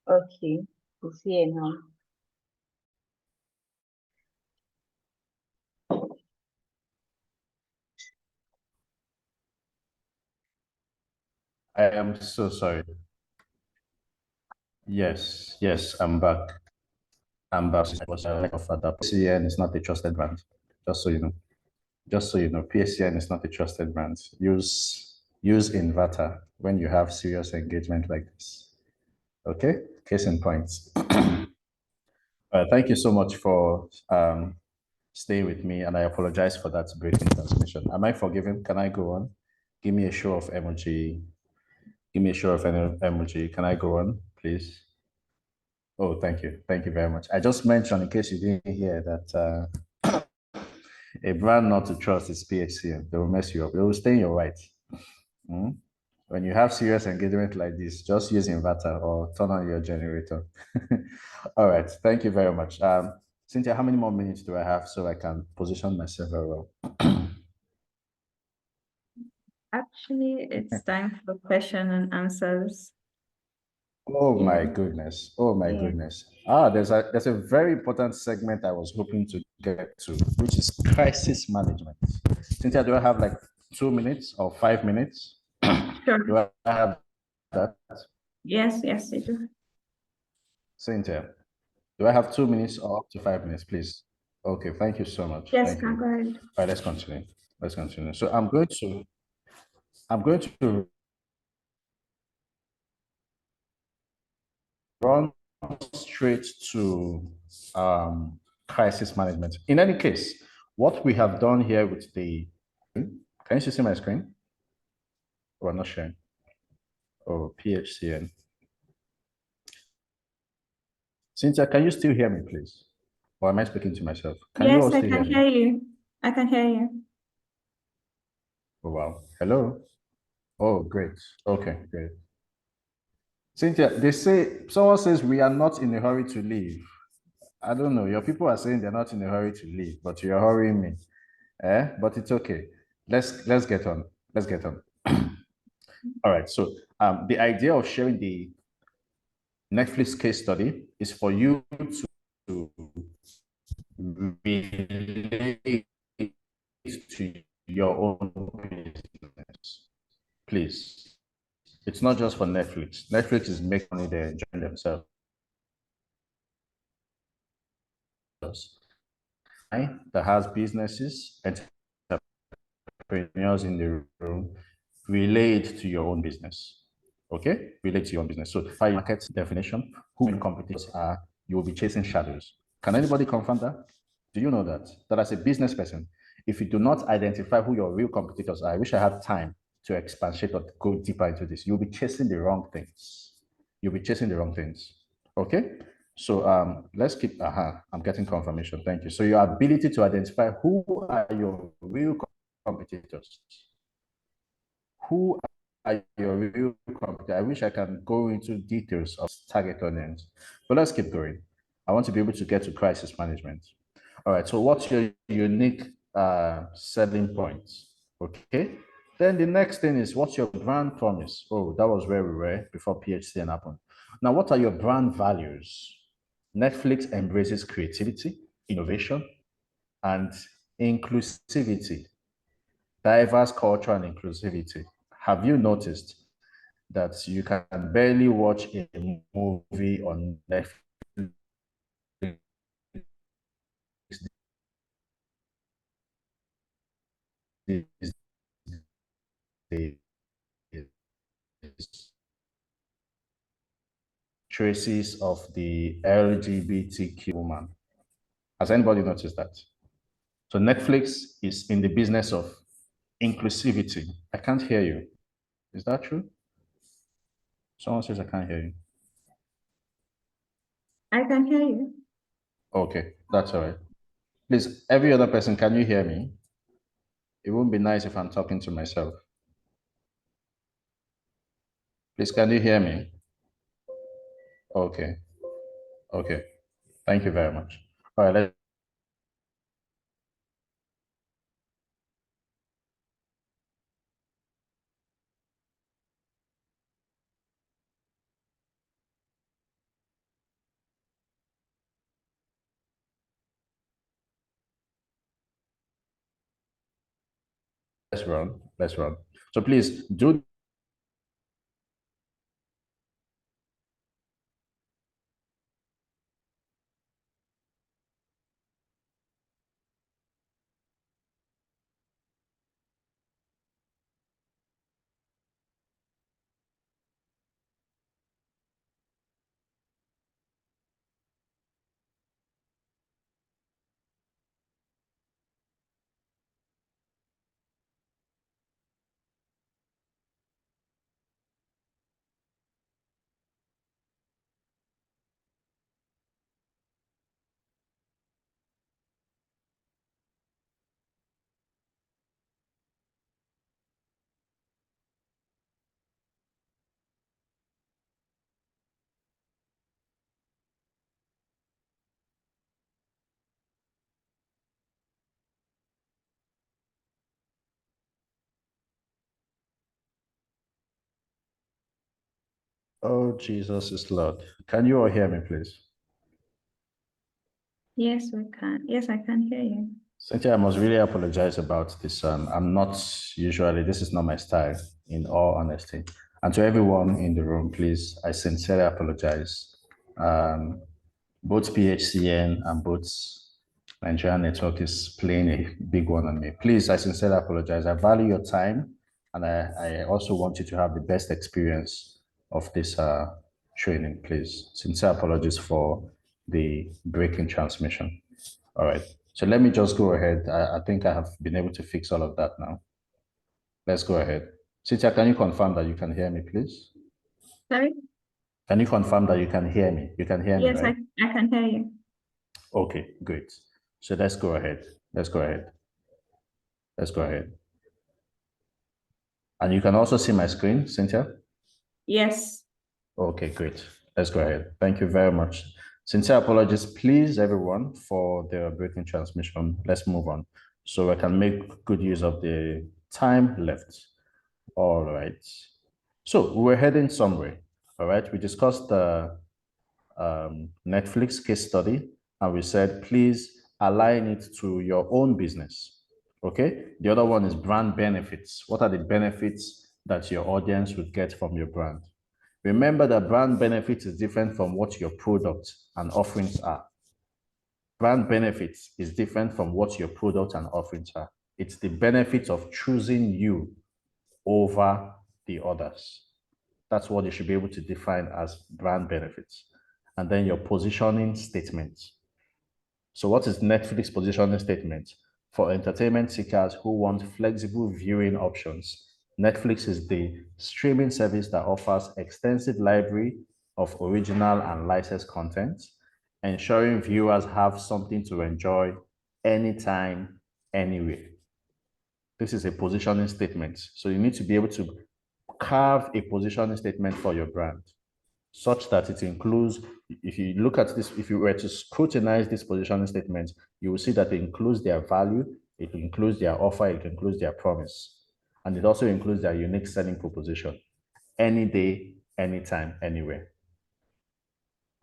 Okay, he's here now. I am so sorry. Yes, I'm back. I'm back. I was of that. PCN is not a trusted brand. Just so you know. Just so you know, PCN is not a trusted brand. Use inverter when you have serious engagement like this. Okay? Case in point. Thank you so much for staying with me, and I apologize for that breaking transmission. Am I forgiven? Can I go on? Give me a show of emoji. Give me a show of emoji. Can I go on, please? Oh, thank you. Thank you very much. I just mentioned, in case you didn't hear, that a brand not to trust is PHCM. They will mess you up. They will stay in your right. Mm? When you have serious engagement like this, just use inverter or turn on your generator. All right. Thank you very much. Cynthia, how many more minutes do I have so I can position myself very well? Actually, it's time for question and answers. Oh my Yeah. goodness. Oh my Yeah. goodness. There's a very important segment I was hoping to get to, which is crisis management. Cynthia, do I have like 2 minutes or 5 minutes? Sure. Do I have that? Yes, I do. Cynthia, do I have 2 minutes or up to 5 minutes, please? Okay, thank you so much. Yes, Thank go you. ahead. All right, let's continue. Let's continue. So I'm going to run straight to crisis management. In any case, what we have done here with can you see my screen? Oh, I'm not sharing. Oh, PHCN. Cynthia, can you still hear me, please? Or am I speaking to myself? Can you all Yes, I still hear can me? hear you. I can hear you. Oh, wow. Hello? Oh, great. Okay, great. Cynthia, someone says we are not in a hurry to leave. I don't know. Your people are saying they're not in a hurry to leave, but you're hurrying me. But it's okay. Let's get on. Let's get on. All right. So the idea of sharing the Netflix case study is for you to relate to your own business. Please. It's not just for Netflix. Netflix is making money, they're enjoying themselves. That has businesses, entrepreneurs in the room, relate to your own business. Okay? Relate to your own business. So, by market definition, who main competitors are, you will be chasing shadows. Can anybody confirm that? Do you know that? That as a business person, if you do not identify who your real competitors are, I wish I had time to expatiate or go deeper into this. You'll be chasing the wrong things. You'll be chasing the wrong things. Okay? So let's keep, I'm getting confirmation. Thank you. So your ability to identify who are your real competitors. Who are your real competitors? I wish I can go into details of target audience, but let's keep going. I want to be able to get to crisis management. All right, so what's your unique selling points? Okay. Then the next thing is what's your brand promise? Oh, that was where we were before PHCN happened. Now, what are your brand values? Netflix embraces creativity, innovation, and inclusivity, diverse culture and inclusivity. Have you noticed that you can barely watch a movie on Netflix these days? Traces of the LGBTQ woman. Has anybody noticed that? So Netflix is in the business of inclusivity. I can't hear you. Is that true? Someone says I can't hear you. I can hear you. Okay, that's all right. Please, every other person, can you hear me? It won't be nice if I'm talking to myself. Please, can you hear me? Okay. Okay. Thank you very much. All right, let's run. Let's run. So please do Oh, Jesus is Lord. Can you all hear me, please? Yes, we can. Yes, I can hear you. Cynthia, I must really apologize about this. I'm not usually, this is not my style, in all honesty. And to everyone in the room, please, I sincerely apologize. Um, both PHCN and both Nigerian Network is playing a big one on me. Please, I sincerely apologize. I value your time, and I also want you to have the best experience of this training, please. Sincere apologies for the breaking transmission. All right. So let me just go ahead. I think I have been able to fix all of that now. Let's go ahead. Cynthia, can you confirm that you can hear me, please? Sorry? Can you confirm that you can hear me? You can hear me, Yes, right? I can hear you. Okay, great. So let's go ahead. Let's go ahead. Let's go ahead. And you can also see my screen, Cynthia? Yes. Okay, great. Let's go ahead. Thank you very much. Sincere apologies, please, everyone, for the breaking transmission. Let's move on so I can make good use of the time left. All right. So we're heading somewhere. All right. We discussed the Netflix case study, and we said, please align it to your own business. Okay. The other one is brand benefits. What are the benefits that your audience would get from your brand? Remember that brand benefits is different from what your product and offerings are. Brand benefits is different from what your product and offerings are. It's the benefits of choosing you over the others. That's what you should be able to define as brand benefits. And then your positioning statement. So what is Netflix positioning statement? For entertainment seekers who want flexible viewing options, Netflix is the streaming service that offers extensive library of original and licensed content, ensuring viewers have something to enjoy anytime, anywhere. This is a positioning statement. So you need to be able to carve a positioning statement for your brand such that it includes, if you look at this, if you were to scrutinize this positioning statement, you will see that it includes their value, it includes their offer, it includes their promise, and it also includes their unique selling proposition, any day, anytime, anywhere.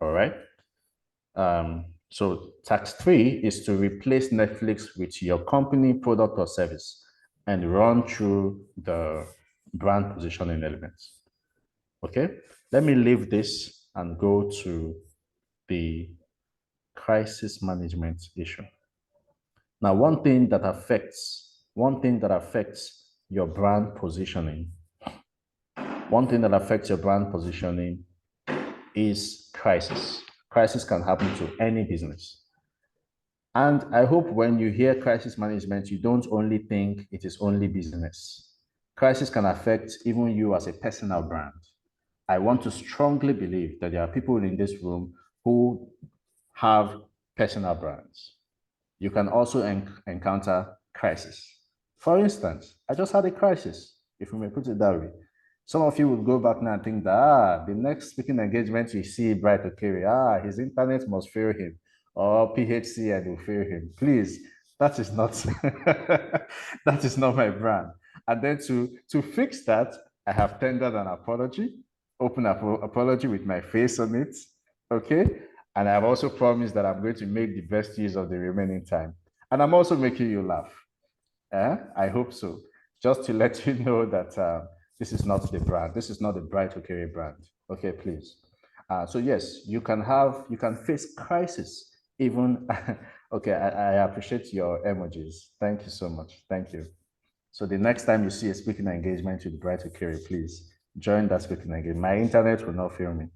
All right. So tax 3 is to replace Netflix with your company, product, or service and run through the brand positioning elements. Okay, let me leave this and go to the crisis management issue. Now, one thing that affects your brand positioning, is crisis. Crisis can happen to any business. And I hope when you hear crisis management, you don't only think it is only business. Crisis can affect even you as a personal brand. I want to strongly believe that there are people in this room who have personal brands. You can also encounter crisis. For instance, I just had a crisis, if we may put it that way. Some of you would go back now and think that the next speaking engagement you see Bright Okere, his internet must fail him, or PHCN will fail him. Please, that is not that is not my brand. And then to fix that, I have tendered an apology, open apology with my face on it. Okay. And I've also promised that I'm going to make the best use of the remaining time. And I'm also making you laugh. I hope so. Just to let you know that this is not the brand. This is not the Bright Okere brand. Okay, please. So yes, you can face crisis even. Okay, I appreciate your emojis. Thank you so much. Thank you. So the next time you see a speaking engagement with Bright Okere, please join that speaking engagement. My internet will not fail me.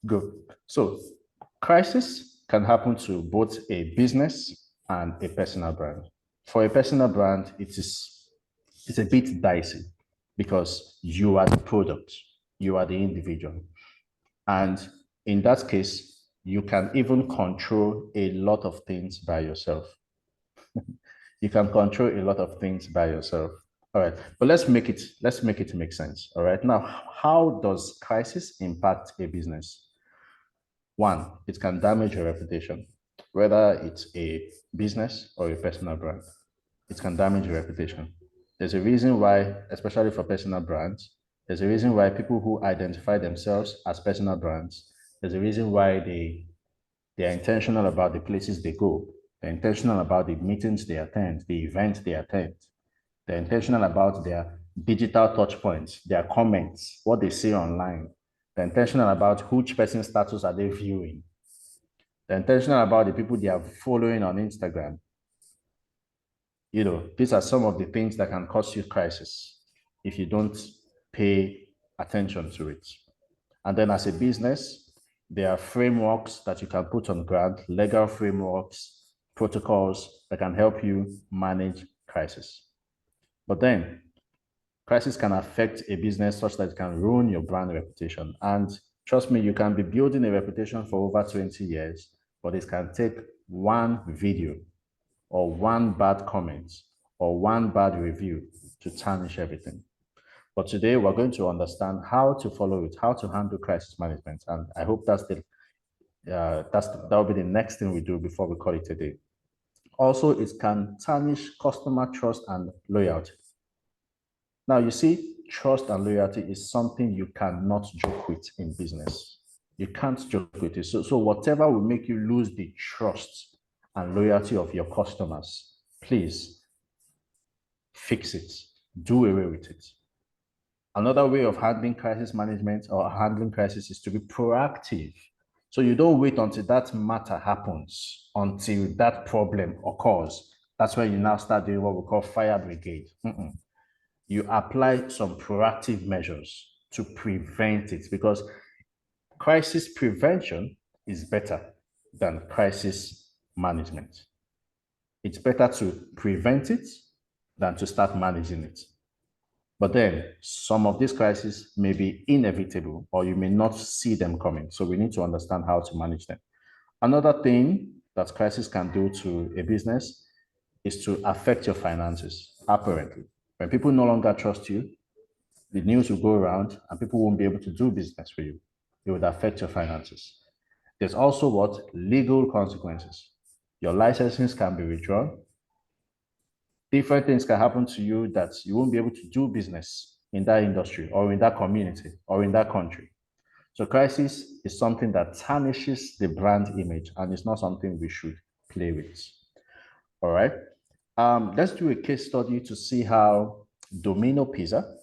Good. So crisis can happen to both a business and a personal brand. For a personal brand, it's a bit dicey because you are the product, you are the individual. And in that case, you can even control a lot of things by yourself. You can control a lot of things by yourself. All right, but let's make it make sense. All right, now, how does crisis impact a business? One, it can damage your reputation, whether it's a business or a personal brand. It can damage your reputation. There's a reason why, especially for personal brands, there's a reason why people who identify themselves as personal brands, there's a reason why they're intentional about the places they go. They're intentional about the meetings they attend, the events they attend. They're intentional about their digital touch points, their comments, what they see online. They're intentional about which person's status are they viewing. They're intentional about the people they are following on Instagram. These are some of the things that can cause you crisis if you don't pay attention to it. And then as a business, there are frameworks that you can put on ground, legal frameworks, protocols that can help you manage crisis. But then crisis can affect a business such that it can ruin your brand reputation. And trust me, you can be building a reputation for over 20 years, but it can take one video or one bad comment or one bad review to tarnish everything. But today we're going to understand how to follow it, how to handle crisis management. And I hope that will be the next thing we do before we call it a day. Also, it can tarnish customer trust and loyalty. Now, you see, trust and loyalty is something you cannot joke with in business. You can't joke with it. So whatever will make you lose the trust and loyalty of your customers, please fix it. Do away with it. Another way of handling crisis management or handling crisis is to be proactive. So you don't wait until that matter happens, until that problem occurs. That's when you now start doing what we call fire brigade. You apply some proactive measures to prevent it, because crisis prevention is better than crisis management. It's better to prevent it than to start managing it. But then some of these crises may be inevitable, or you may not see them coming. So we need to understand how to manage them. Another thing that crisis can do to a business is to affect your finances, apparently. When people no longer trust you, the news will go around and people won't be able to do business for you. It would affect your finances. There's also legal consequences. Your licenses can be withdrawn. Different things can happen to you that you won't be able to do business in that industry or in that community or in that country. So crisis is something that tarnishes the brand image, and it's not something we should play with. All right. Let's do a case study to see how Domino Pizza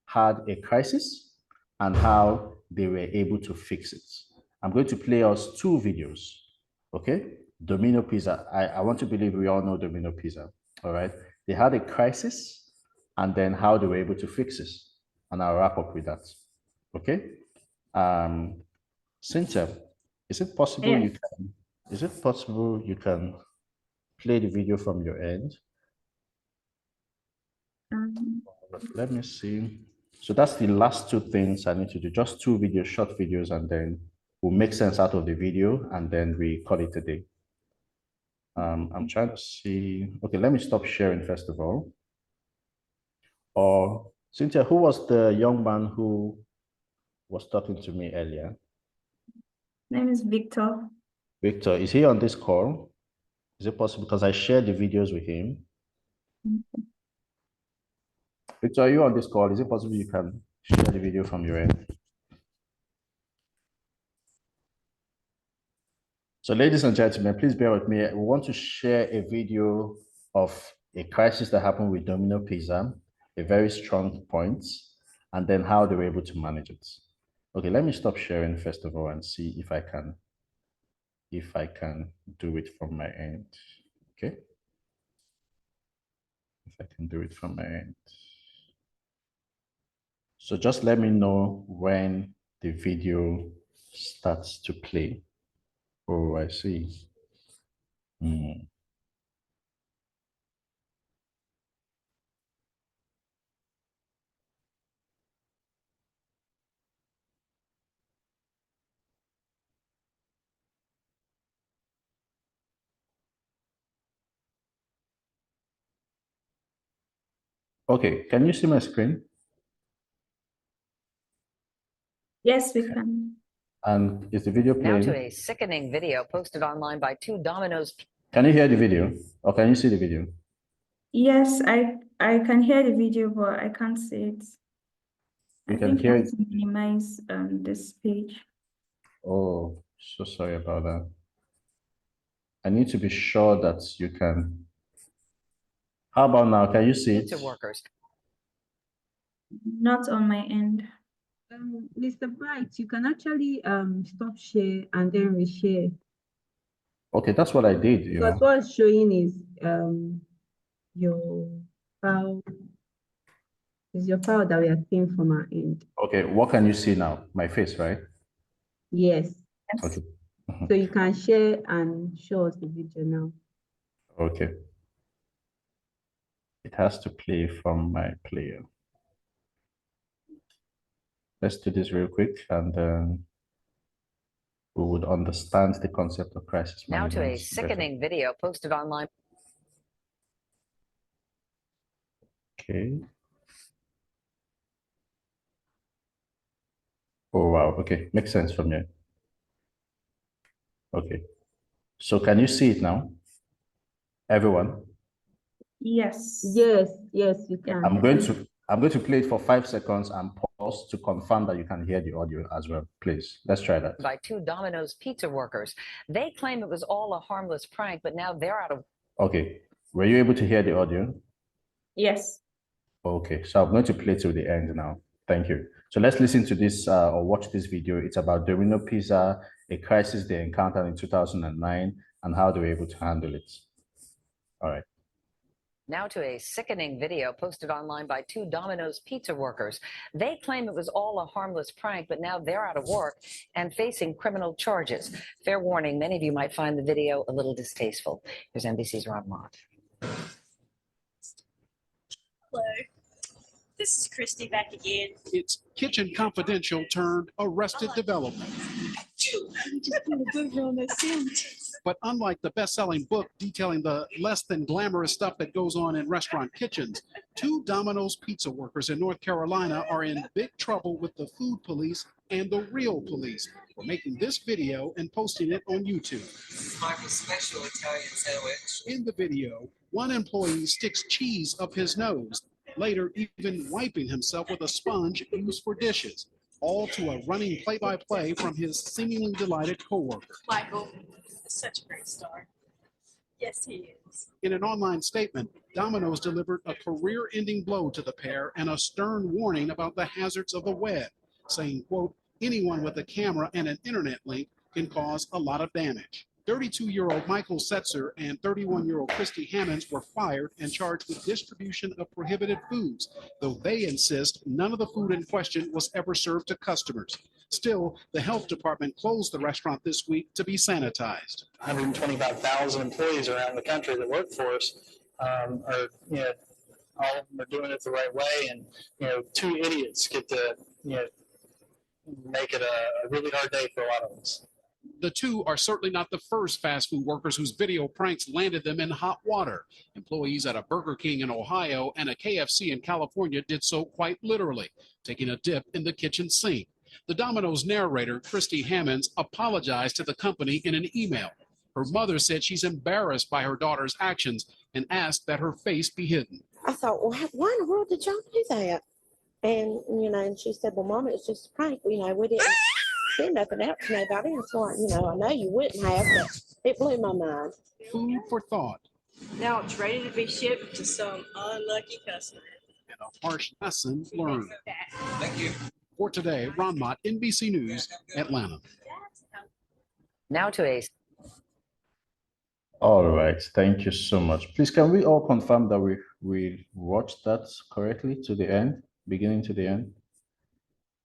had a crisis and how they were able to fix it. I'm going to play us two videos. Okay. Domino Pizza. I want to believe we all know Domino Pizza. All right. They had a crisis and then how they were able to fix it. And I'll wrap up with that. Okay. Cynthia, is it possible you can play the video from your end? Let me see. So that's the last two things I need to do. Just two videos, short videos, and then we'll make sense out of the video and then we call it a day. I'm trying to see. Okay, let me stop sharing first of all. Or Cynthia, who was the young man who was talking to me earlier? Name is Victor. Victor, is he on this call? Is it possible? Because I shared the videos with him. Victor, are you on this call? Is it possible you can share the video from your end? So ladies and gentlemen, please bear with me. We want to share a video of a crisis that happened with Domino Pizza, a very strong point, and then how they were able to manage it. Okay, let me stop sharing first of all and see if I can do it from my end. Okay. If I can do it from my end. So just let me know when the video starts to play. Oh, I see. Okay, can you see my screen? Yes, we can. And is the video Now playing? to a sickening video posted online by two Domino's. Can you hear the video? Or can you see the video? Yes, I can hear the video, but I can't see it. You I can think hear I it. have to minimize this page. Oh, so sorry about that. I need to be sure that you can. How about now? Can you see it? Pizza workers. Not on my end. Mr. Bright, you can actually stop share and then reshare. Okay, that's what I did, you Because know. what's showing is your file is your file that we are seeing from our end. Okay, what can you see now? My face, right? Yes. Yes. Okay. So you can share and show us the video now. Okay. It has to play from my player. Let's do this real quick and then we would understand the concept of crisis Now to management a sickening video posted online. Okay. Oh, wow. Okay. Makes sense from here. Okay. So can you see it now? Everyone? Yes. Yes, you can. I'm going to play it for 5 seconds and pause to confirm that you can hear the audio as well. Please, let's try that. By two Domino's pizza workers. They claim it was all a harmless prank, but now they're out of. Okay. Were you able to hear the audio? Yes. Okay. So I'm going to play to the end now. Thank you. So let's listen to this or watch this video. It's about Domino Pizza, a crisis they encountered in 2009 and how they were able to handle it. All right. Now to a sickening video posted online by two Domino's pizza workers. They claim it was all a harmless prank, but now they're out of work and facing criminal charges. Fair warning, many of you might find the video a little distasteful. Here's NBC's Ron Mott. Hello, this is Christy back again. It's Kitchen Confidential turned Arrested Development. But unlike the best-selling book detailing the less than glamorous stuff that goes on in restaurant kitchens, two Domino's pizza workers in North Carolina are in big trouble with the food police and the real police for making this video and posting it on YouTube. Michael's special Italian sandwich. In the video, one employee sticks cheese up his nose, later even wiping himself with a sponge used for dishes, all to a running play-by-play from his seemingly delighted coworker. Michael is such a great star. Yes, he is. In an online statement, Domino's delivered a career-ending blow to the pair and a stern warning about the hazards of the web, saying, quote, anyone with a camera and an internet link can cause a lot of damage. 32-year-old Michael Setzer and 31-year-old Christy Hammonds were fired and charged with distribution of prohibited foods, though they insist none of the food in question was ever served to customers. Still, the health department closed the restaurant this week to be sanitized. 125,000 employees around the country that work for us are, all of them are doing it the right way, and two idiots get to make it a really hard day for a lot of us. The two are certainly not the first fast food workers whose video pranks landed them in hot water. Employees at a Burger King in Ohio and a KFC in California did so quite literally, taking a dip in the kitchen sink. The Domino's narrator, Christy Hammonds, apologized to the company in an email. Her mother said she's embarrassed by her daughter's actions and asked that her face be hidden. I thought, well, why in the world did y'all do that? And, and she said, well, Mama, it's just a prank. We didn't say nothing else to nobody. I thought, I know you wouldn't have, but it blew my mind. Food for thought. Now it's ready to be shipped to some unlucky customer. And a harsh lesson learned. Thank you. For today, Ron Mott, NBC News, Atlanta. Now to a All right, thank you so much. Please, can we all confirm that we watched that correctly to the end, beginning to the end?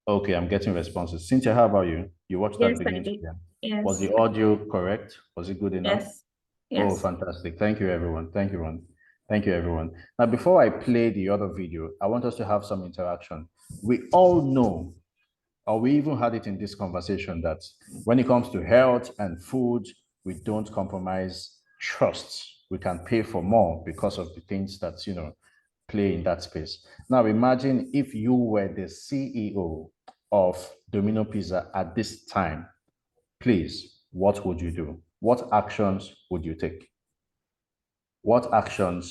Okay, I'm getting responses. Cynthia, how about you? You watched that Yes, I beginning to did. the end? Yes. Was the audio correct? Was it good enough? Yes. Oh, Yes. fantastic. Thank you, everyone. Thank you, Ron. Thank you, everyone. Now, before I play the other video, I want us to have some interaction. We all know, or we even had it in this conversation, that when it comes to health and food, we don't compromise trust. We can pay for more because of the things that, play in that space. Now, imagine if you were the CEO of Domino Pizza at this time. Please, what would you do? What actions would you take? What actions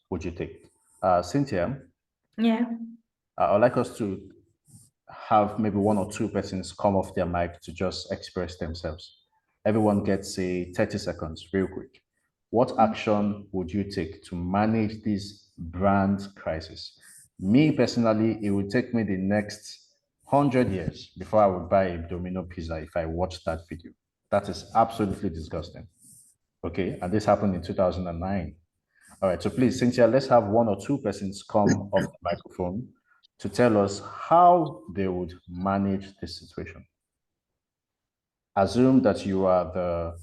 would you take? Cynthia, Yeah. I'd like us to have maybe one or two persons come off their mic to just express themselves. Everyone gets 30 seconds, real quick. What action would you take to manage this brand crisis? Me personally, it would take me the next 100 years before I would buy a Domino Pizza if I watched that video. That is absolutely disgusting. Okay, and this happened in 2009. All right, so please, Cynthia, let's have one or two persons come off the microphone to tell us how they would manage this situation. Assume that you are the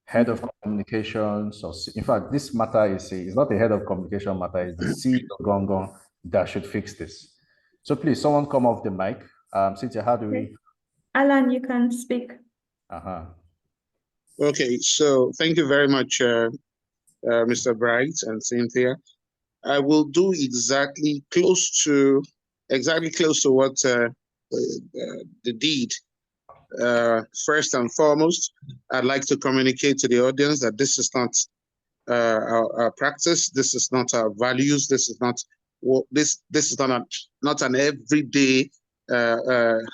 head of communications, or in fact, this matter is not the head of communication matter, it's the CEO Gongon that should fix this. So please, someone come off the mic. Cynthia, how do we? Alan, you can speak. Okay, so thank you very much, Mr. Bright and Cynthia. I will do exactly close to what the deed. First and foremost, I'd like to communicate to the audience that this is not our practice. This is not our values. This is not this is not an everyday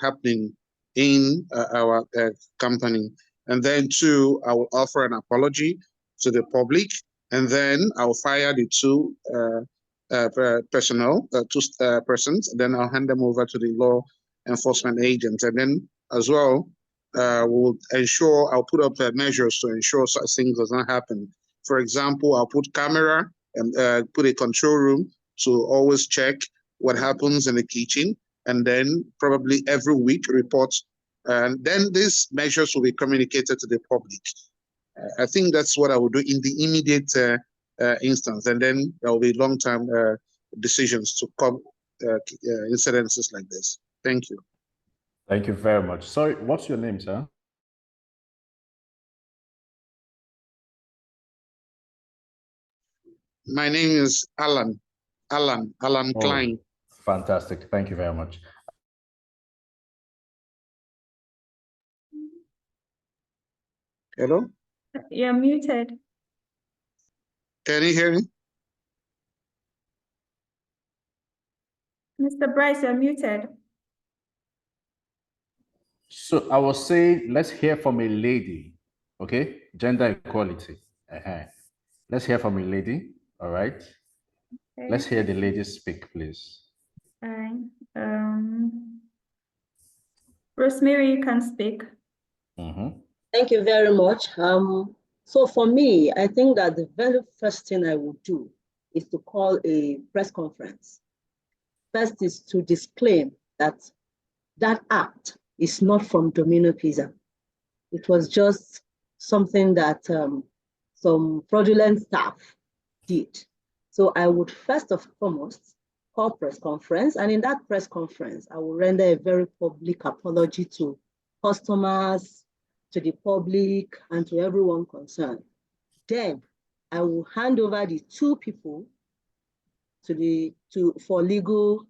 happening in our company. And then two, I will offer an apology to the public, and then I'll fire the two persons. Then I'll hand them over to the law enforcement agents, and then as well, we'll ensure I'll put up measures to ensure such things does not happen. For example, I'll put camera and put a control room to always check what happens in the kitchen, and then probably every week report. And then these measures will be communicated to the public. I think that's what I would do in the immediate instance, and then there will be long-term decisions to come incidences like this. Thank you. Thank you very much. Sorry, what's your name, sir? My name is Alan Klein. Fantastic. Thank you very much. Hello? You're muted. Can you hear me? Mr. Bryce, you're muted. So I was saying, let's hear from a lady, okay? Gender equality. Let's hear from a lady, all right? Okay. Let's hear the lady speak, please. Rosemary, you can speak. Thank you very much. So for me, I think that the very first thing I would do is to call a press conference. First is to disclaim that that act is not from Domino Pizza. It was just something that some fraudulent staff did. So I would first and foremost call press conference, and in that press conference, I will render a very public apology to customers, to the public and to everyone concerned. Then I will hand over the two people for legal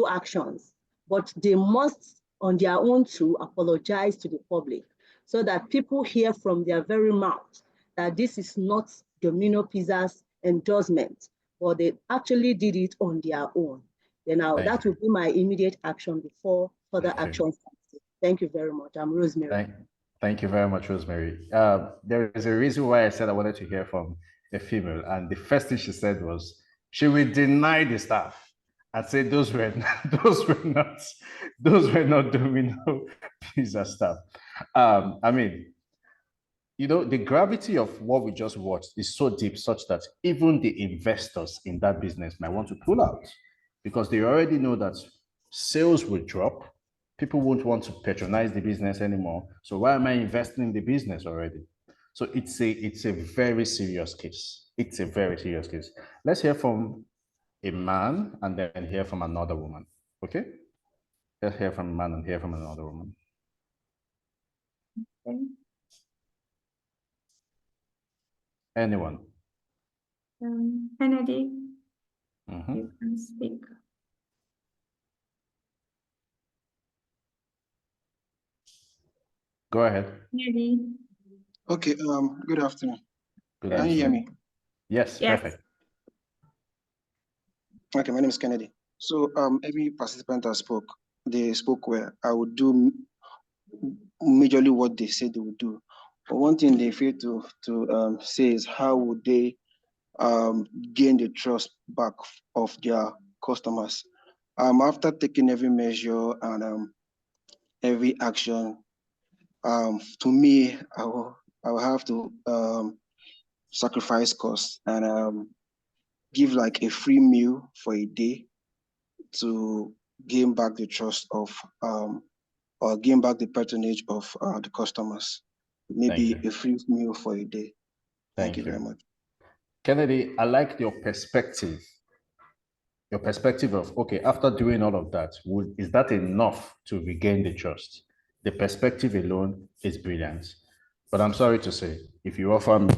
actions, but they must on their own to apologize to the public so that people hear from their very mouth that this is not Domino Pizza's endorsement, but they actually did it on their own. Then that will be my immediate action before further actions. Thank you very much. I'm Rosemary. Thank you very much, Rosemary. There is a reason why I said I wanted to hear from a female, and the first thing she said was she will deny the staff and say those were not Domino Pizza staff. I mean, you know, the gravity of what we just watched is so deep, such that even the investors in that business might want to pull out because they already know that sales will drop. People won't want to patronize the business anymore. So why am I investing in the business already? So it's a very serious case. It's a very serious case. Let's hear from a man and then hear from another woman. Okay? Let's hear from a man and hear from another woman. Okay. Anyone? Kennedy, you can speak. Go ahead. Kennedy. Okay, good afternoon. Good Can you hear me? Yes, perfect. Okay, my name is Kennedy. So every participant that spoke, they spoke well. I would do majorly what they said they would do. But one thing they fail to say is how would they gain the trust back of their customers. After taking every measure and every action, to me, I will have to sacrifice costs and give like a free meal for a day to gain back the trust of or gain back the patronage of the customers. Maybe a free meal for a day. Thank you very much. Kennedy, I like your perspective. Your perspective of, okay, after doing all of that, is that enough to regain the trust? The perspective alone is brilliant. But I'm sorry to say, if you offer me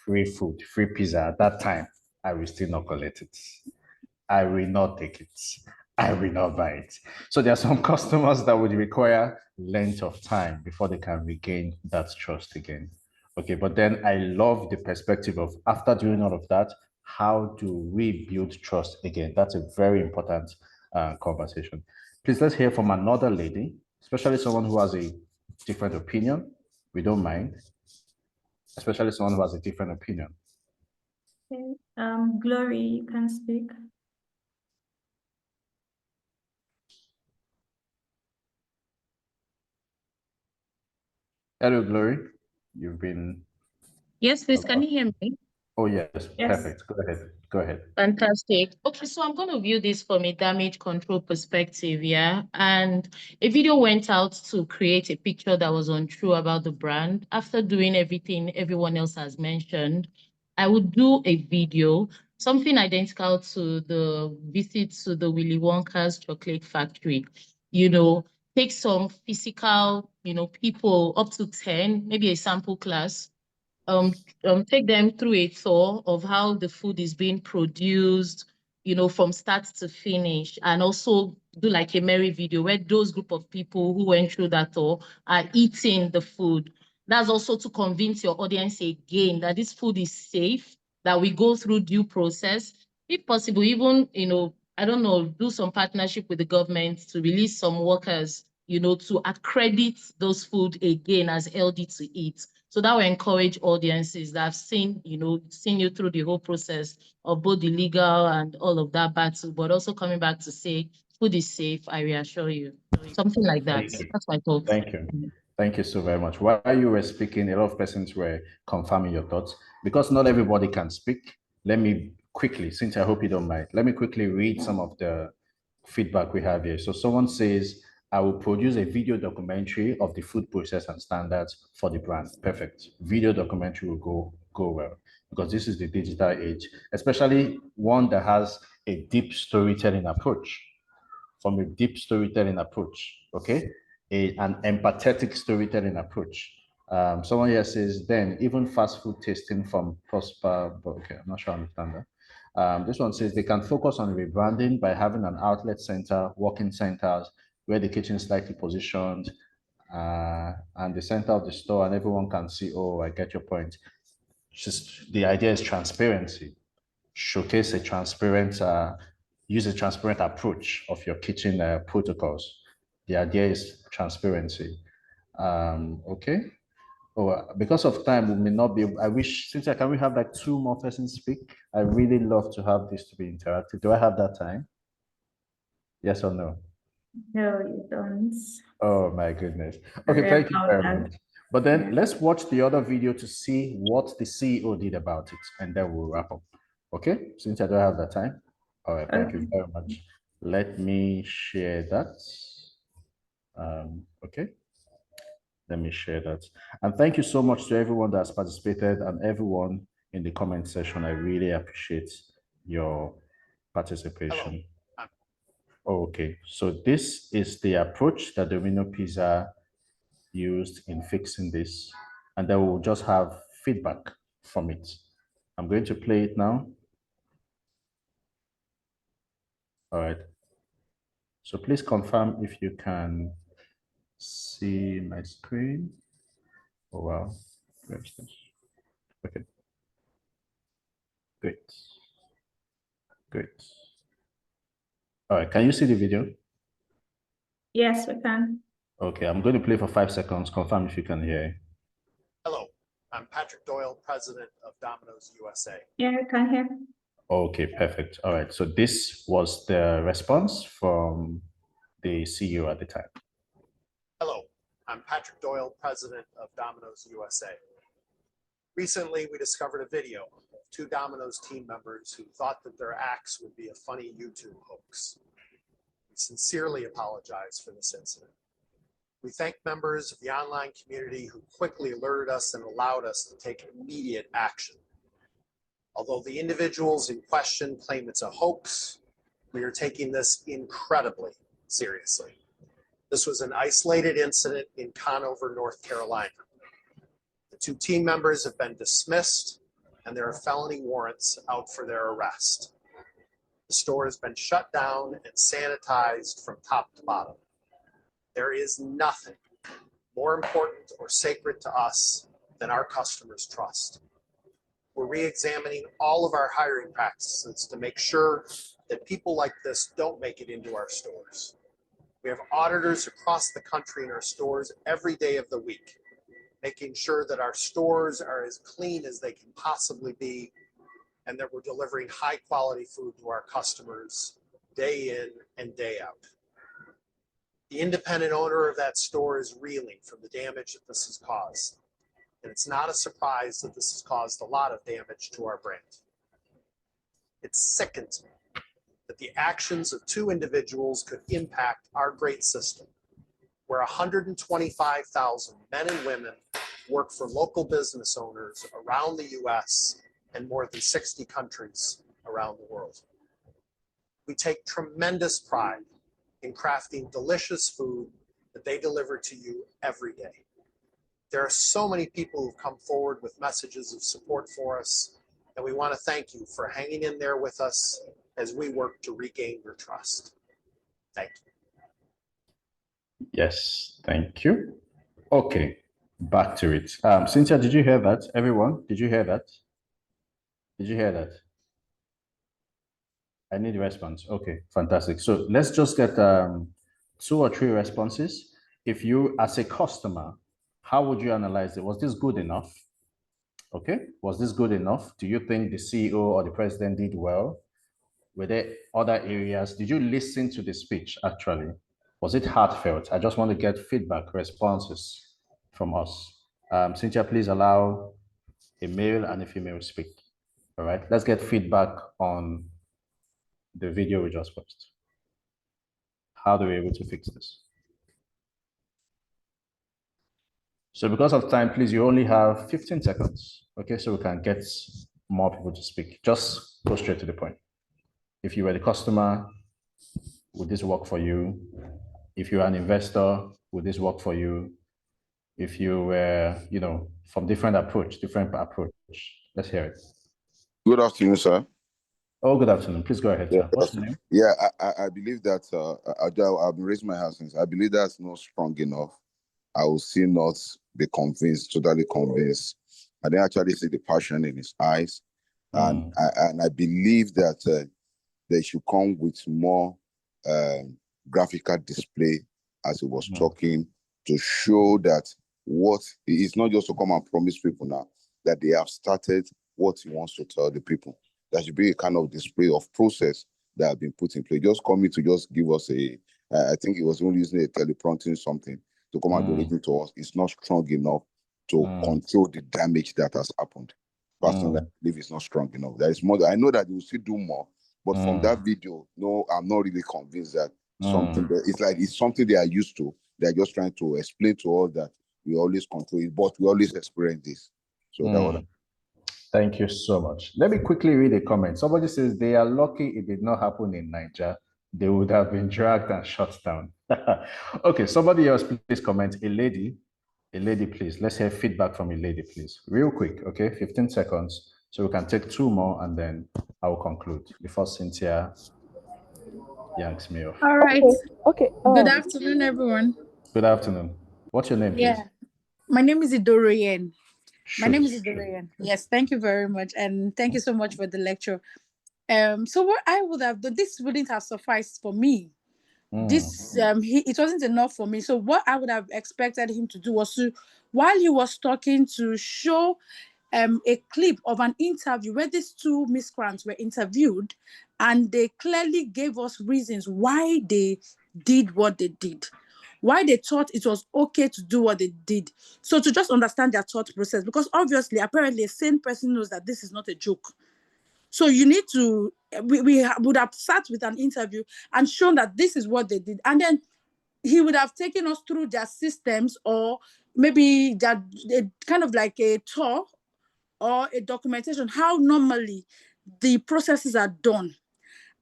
free food, free pizza at that time, I will still not collect it. I will not take it. I will not buy it. So there are some customers that would require length of time before they can regain that trust again. Okay, but then I love the perspective of after doing all of that, how do we build trust again? That's a very important conversation. Please, let's hear from another lady, especially someone who has a different opinion. We don't mind, especially someone who has a different opinion. Okay. Glory, you can speak. Hello, Glory. You've been... Yes, please. Can you hear me? Oh, yes. Perfect. Go ahead. Go ahead. Fantastic. Okay, so I'm going to view this from a damage control perspective, yeah? And a video went out to create a picture that was untrue about the brand. After doing everything everyone else has mentioned, I would do a video, something identical to the visit to the Willy Wonka's chocolate factory. You know, take some physical, people up to 10, maybe a sample class, take them through a tour of how the food is being produced, from start to finish, and also do like a merry video where those group of people who went through that tour are eating the food. That's also to convince your audience again that this food is safe, that we go through due process. If possible, even, I don't know, do some partnership with the government to release some workers, to accredit those food again as healthy to eat. So that will encourage audiences that have seen you through the whole process of both the legal and all of that battle, but also coming back to say food is safe, I reassure you. Something like that. That's my thought. Thank you. Thank you so very much. While you were speaking, a lot of persons were confirming your thoughts. Because not everybody can speak, let me quickly, since I hope you don't mind, let me quickly read some of the feedback we have here. So someone says, I will produce a video documentary of the food process and standards for the brand. Perfect. Video documentary will go well because this is the digital age, especially one that has a deep storytelling approach. From a deep storytelling approach, okay? an empathetic storytelling approach. Someone here says, then even fast food tasting from Prosper, but okay, I'm not sure I understand that. This one says they can focus on rebranding by having an outlet center, walk-in centers, where the kitchen is slightly positioned, and the center of the store, and everyone can see, oh, I get your point. Just the idea is transparency. Showcase a transparent, use a transparent approach of your kitchen protocols. The idea is transparency. Okay. Oh, because of time, we may not be. I wish, Cynthia, can we have like 2 more persons speak? I really love to have this to be interactive. Do I have that time? Yes or no? No, you don't. Oh my goodness. Okay, Sorry thank you about very that. much. But then Yeah. let's watch the other video to see what the CEO did about it, and then we'll wrap up. Okay, since I don't have that time. All right, thank you very much. Let me share that. Okay, let me share that. And thank you so much to everyone that has participated and everyone in the comment section. I really appreciate your participation. Okay, so this is the approach that Domino Pizza used in fixing this, and then we'll just have feedback from it. I'm going to play it now. All right. So please confirm if you can see my screen. Oh, wow. Where's this? Okay. Great. Great. All right. Can you see the video? Yes, we can. Okay. I'm going to play for 5 seconds. Confirm if you can hear. Hello, I'm Patrick Doyle, president of Domino's USA. Yeah, I can hear. Okay, perfect. All right. So this was the response from the CEO at the time. Hello, I'm Patrick Doyle, president of Domino's USA. Recently, we discovered a video of 2 Domino's team members who thought that their acts would be a funny YouTube hoax. We sincerely apologize for this incident. We thank members of the online community who quickly alerted us and allowed us to take immediate action. Although the individuals in question claim it's a hoax, we are taking this incredibly seriously. This was an isolated incident in Conover, North Carolina. The 2 team members have been dismissed, and there are felony warrants out for their arrest. The store has been shut down and sanitized from top to bottom. There is nothing more important or sacred to us than our customers' trust. We're re-examining all of our hiring practices to make sure that people like this don't make it into our stores. We have auditors across the country in our stores every day of the week, making sure that our stores are as clean as they can possibly be and that we're delivering high quality food to our customers day in and day out. The independent owner of that store is reeling from the damage that this has caused. And it's not a surprise that this has caused a lot of damage to our brand. It sickens me that the actions of 2 individuals could impact our great system, where 125,000 men and women work for local business owners around the US and more than 60 countries around the world. We take tremendous pride in crafting delicious food that they deliver to you every day. There are so many people who've come forward with messages of support for us, and we want to thank you for hanging in there with us as we work to regain your trust. Thank you. Yes, thank you. Okay, back to it. Cynthia, did you hear that? Everyone, did you hear that? Did you hear that? I need a response. Okay, fantastic. So let's just get 2 or 3 responses. If you, as a customer, how would you analyze it? Was this good enough? Okay, was this good enough? Do you think the CEO or the president did well? Were there other areas? Did you listen to the speech actually? Was it heartfelt? I just want to get feedback, responses from us. Cynthia, please allow a male and a female to speak. All right, let's get feedback on the video we just watched. How do we able to fix this? So because of time, please, you only have 15 seconds. Okay, so we can get more people to speak. Just go straight to the point. If you were the customer, would this work for you? If you're an investor, Would this work for you? If you were, from different approach. Let's hear it. Good afternoon, sir. Oh, good afternoon. Please go ahead, sir. What's your name? Yeah, I believe that I've been raising my hand since. I believe that's not strong enough. I will still not be convinced, totally convinced. I didn't actually see the passion in his eyes. And I believe that they should come with more graphical display as he was talking to show that what it's not just to come and promise people now that they have started what he wants to tell the people. There should be a kind of display of process that have been put in place. Just coming to just give us I think he was only using a teleprompting something to come and relate to us. It's not strong enough to control the damage that has happened. Personally, I believe it's not strong enough. There is more. I know that he will still do more, but from that video, no, I'm not really convinced that something that it's something they are used to. They're just trying to explain to us that we always control it, but we always experience this. So that was. Thank you so much. Let me quickly read a comment. Somebody says they are lucky it did not happen in Nigeria. They would have been dragged and shut down. Okay, somebody else, please comment. A lady, please. Let's hear feedback from a lady, please. Real quick, okay? 15 seconds. So we can take 2 more and then I will conclude before Cynthia yanks me off. All right. Okay. Good afternoon, everyone. Good afternoon. What's your name, please? Yeah. My name is Idoroyen. My name is Shoot. Idoroyen. Yes, thank you very much. And thank you so much for the lecture. So what I would have done, this wouldn't have sufficed for me. This it wasn't enough for me. So what I would have expected him to do was to, while he was talking, to show a clip of an interview where these 2 miscreants were interviewed, and they clearly gave us reasons why they did what they did, why they thought it was okay to do what they did. So to just understand their thought process, because obviously, apparently, a sane person knows that this is not a joke. So you need to, we would have sat with an interview and shown that this is what they did. And then he would have taken us through their systems, or maybe that kind of like a tour or a documentation, how normally the processes are done.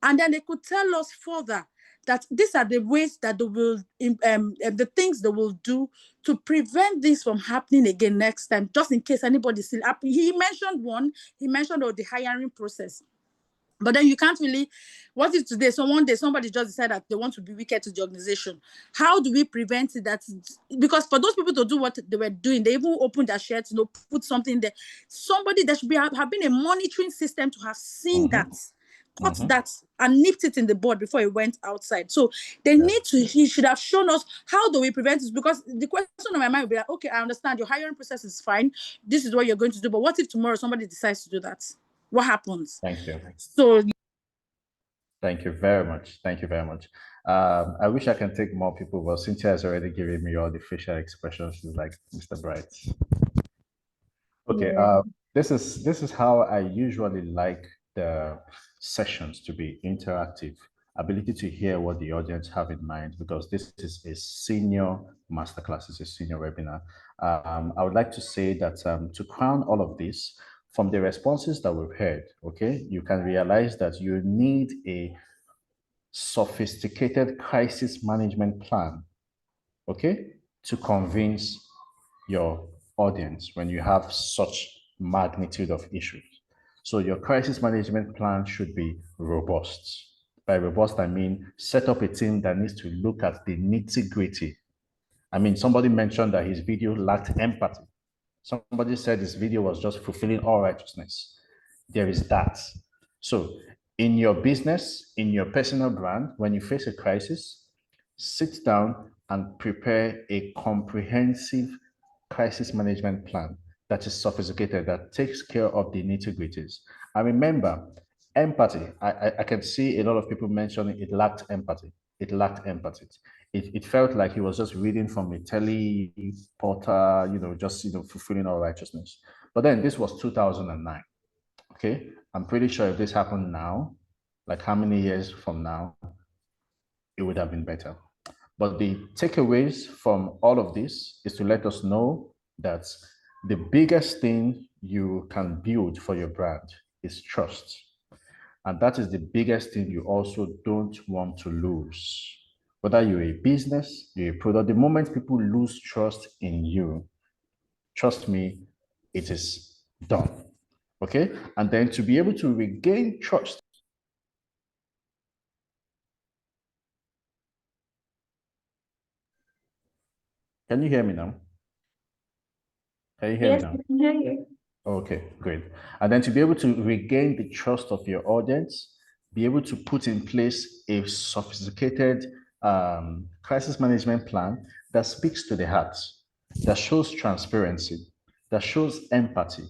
And then they could tell us further that these are the ways that they will, the things they will do to prevent this from happening again next time, just in case anybody still happen. He mentioned the hiring process. But then you can't really, what if today, so one day somebody just decided that they want to be wicked to the organization? How do we prevent it? Because for those people to do what they were doing, they even opened their shirts, put something there. Somebody, there should have been a monitoring system to have seen that, caught that, and nipped it in the bud before it went outside. So he should have shown us, how do we prevent this? Because the question on my mind would be like, okay, I understand your hiring process is fine. This is what you're going to do. But what if tomorrow somebody decides to do that? What happens? Thank you. So thank you very much. Thank you very much. I wish I can take more people, but Cynthia has already given me all the facial expressions. She's like, Mr. Bright. Okay. Yeah. This is how I usually like the sessions to be interactive. Ability to hear what the audience have in mind, because this is a senior masterclass, it's a senior webinar. I would like to say that to crown all of this, from the responses that we've heard, okay, you can realize that you need a sophisticated crisis management plan, okay, to convince your audience when you have such magnitude of issues. So your crisis management plan should be robust. By robust, I mean set up a team that needs to look at the nitty-gritty. I mean, somebody mentioned that his video lacked empathy. Somebody said his video was just fulfilling all righteousness. There is that. So in your business, in your personal brand, when you face a crisis, sit down and prepare a comprehensive crisis management plan that is sophisticated, that takes care of the nitty-gritties. And remember, empathy. I can see a lot of people mentioning it lacked empathy. It lacked empathy. It felt like he was just reading from a teleporter, just fulfilling all righteousness. But then this was 2009. Okay, I'm pretty sure if this happened now, like how many years from now, it would have been better. But the takeaways from all of this is to let us know that the biggest thing you can build for your brand is trust. And that is the biggest thing you also don't want to lose. Whether you're a business, you're a product, the moment people lose trust in you, trust me, it is done. Okay? And then to be able to regain trust, can you hear me now? Can you hear Yes, me I now? can hear you. Okay, great. And then to be able to regain the trust of your audience, be able to put in place a sophisticated crisis management plan that speaks to the heart, that shows transparency, that shows empathy,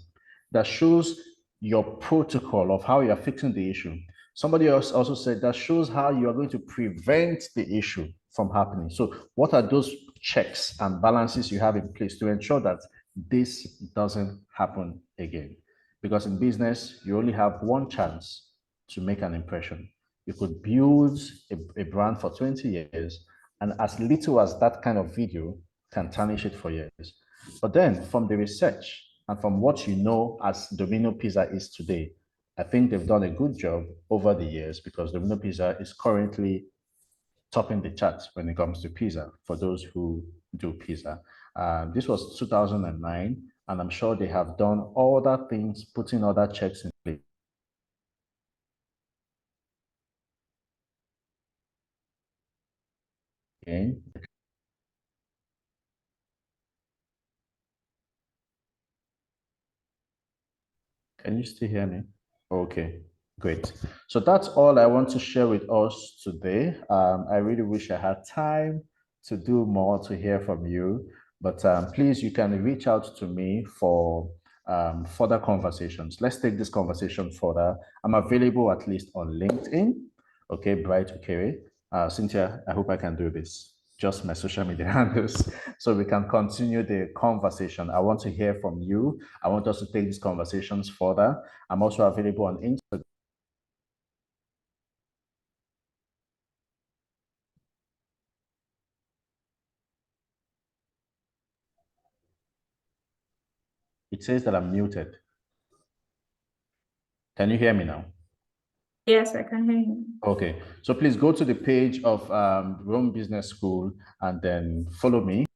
that shows your protocol of how you're fixing the issue. Somebody else also said that shows how you are going to prevent the issue from happening. So, what are those checks and balances you have in place to ensure that this doesn't happen again? Because in business, you only have one chance to make an impression. You could build a brand for 20 years, and as little as that kind of video can tarnish it for years. But then, from the research and from what you know as Domino Pizza is today, I think they've done a good job over the years because Domino Pizza is currently topping the charts when it comes to pizza for those who do pizza. This was 2009, and I'm sure they have done other things, putting other checks in place. Again, can you still hear me? Okay, great. So that's all I want to share with us today. I really wish I had time to do more to hear from you, but please, you can reach out to me for further conversations. Let's take this conversation further. I'm available at least on LinkedIn. Okay, Bright Okere. Cynthia, I hope I can do this. Just my social media handles so we can continue the conversation. I want to hear from you. I want us to take these conversations further. I'm also available on Instagram. It says that I'm muted. Can you hear me now? Yes, I can hear you. Okay, so please go to the page of Rome Business School and then follow me.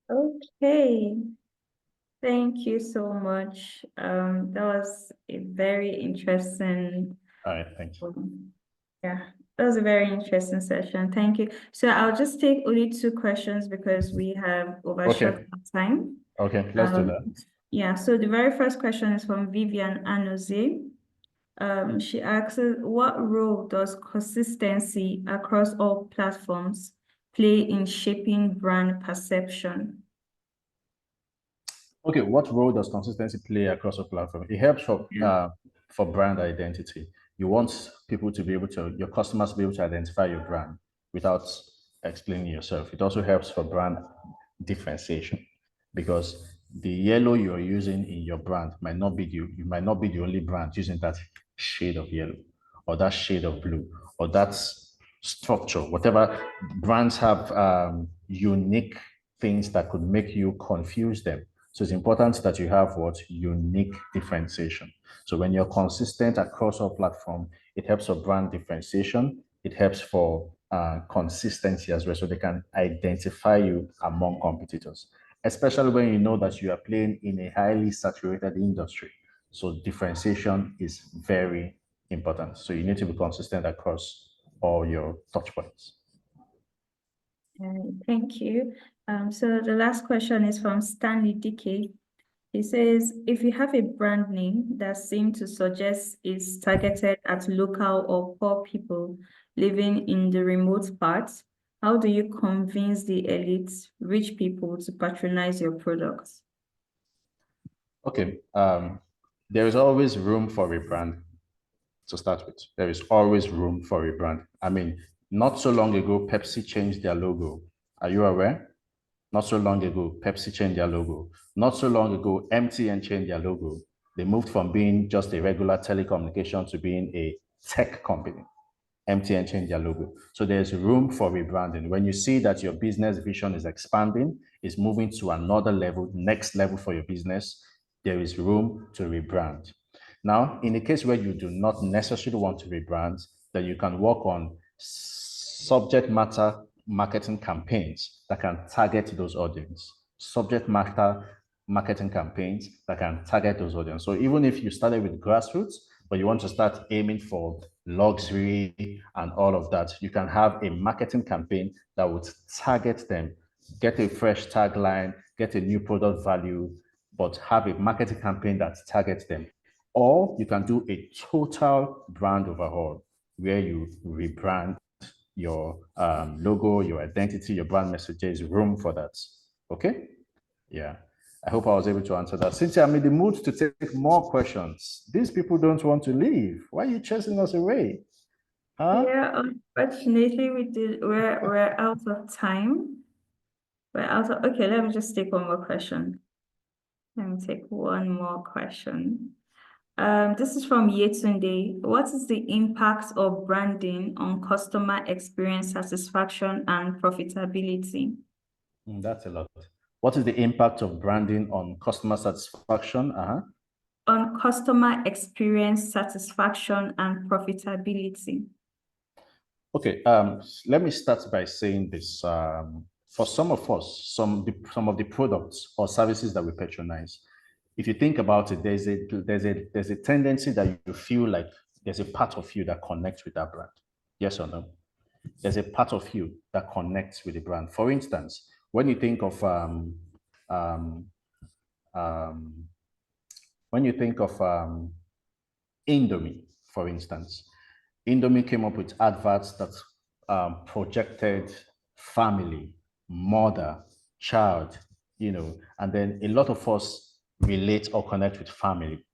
Okay. Thank you so much. That was a very interesting. All right, thank you. Yeah, that was a very interesting session. Thank you. So I'll just take only 2 questions because we have overshot Okay. our time. Okay, let's do that. Yeah, so the very first question is from Vivian Anoze. She asks, what role does consistency across all platforms play in shaping brand perception? Okay, what role does consistency play across a platform? It helps for brand identity. You want people to be able to, your customers to be able to identify your brand without explaining yourself. It also helps for brand differentiation because the yellow you're using in your brand might not be you might not be the only brand using that shade of yellow or that shade of blue or that structure. Whatever brands have unique things that could make you confuse them. So it's important that you have what unique differentiation. So when you're consistent across all platform, it helps for brand differentiation. It helps for consistency as well, so they can identify you among competitors, especially when you know that you are playing in a highly saturated industry. So differentiation is very important. So you need to be consistent across all your touch points. Thank you. So the last question is from Stanley Dickey. He says, if you have a brand name that seems to suggest it's targeted at local or poor people living in the remote parts, how do you convince the elites, rich people to patronize your products? Okay, there is always room for a brand to start with. There is always room for a brand. I mean, not so long ago, Pepsi changed their logo. Are you aware? Not so long ago, Pepsi changed their logo. Not so long ago, MTN changed their logo. They moved from being just a regular telecommunication to being a tech company. MTN changed their logo. So there's room for rebranding. When you see that your business vision is expanding, is moving to another level, next level for your business, there is room to rebrand. Now, in the case where you do not necessarily want to rebrand, then you can work on subject matter marketing campaigns that can target those audience. Subject matter marketing campaigns that can target those audience. So even if you started with grassroots, but you want to start aiming for luxury and all of that, you can have a marketing campaign that would target them, get a fresh tagline, get a new product value, but have a marketing campaign that targets them. Or you can do a total brand overhaul where you rebrand your logo, your identity, your brand message. There is room for that. Okay? Yeah. I hope I was able to answer that. Cynthia, I'm in the mood to take more questions. These people don't want to leave. Why are you chasing us away? Huh? Yeah, unfortunately, we're out of time. Okay, let me just take one more question. Let me take one more question. This is from Yetunde. What is the impact of branding on customer experience satisfaction and profitability? That's a lot. What is the impact of branding on customer satisfaction? On customer experience satisfaction and profitability. Okay, let me start by saying this. For some of us, some of the products or services that we patronize, if you think about it, there's a tendency that you feel like there's a part of you that connects with that brand. Yes or no? There's a part of you that connects with the brand. For instance, when you think of Indomie, for instance, Indomie came up with adverts that projected family, mother, child, and then a lot of us relate or connect with family.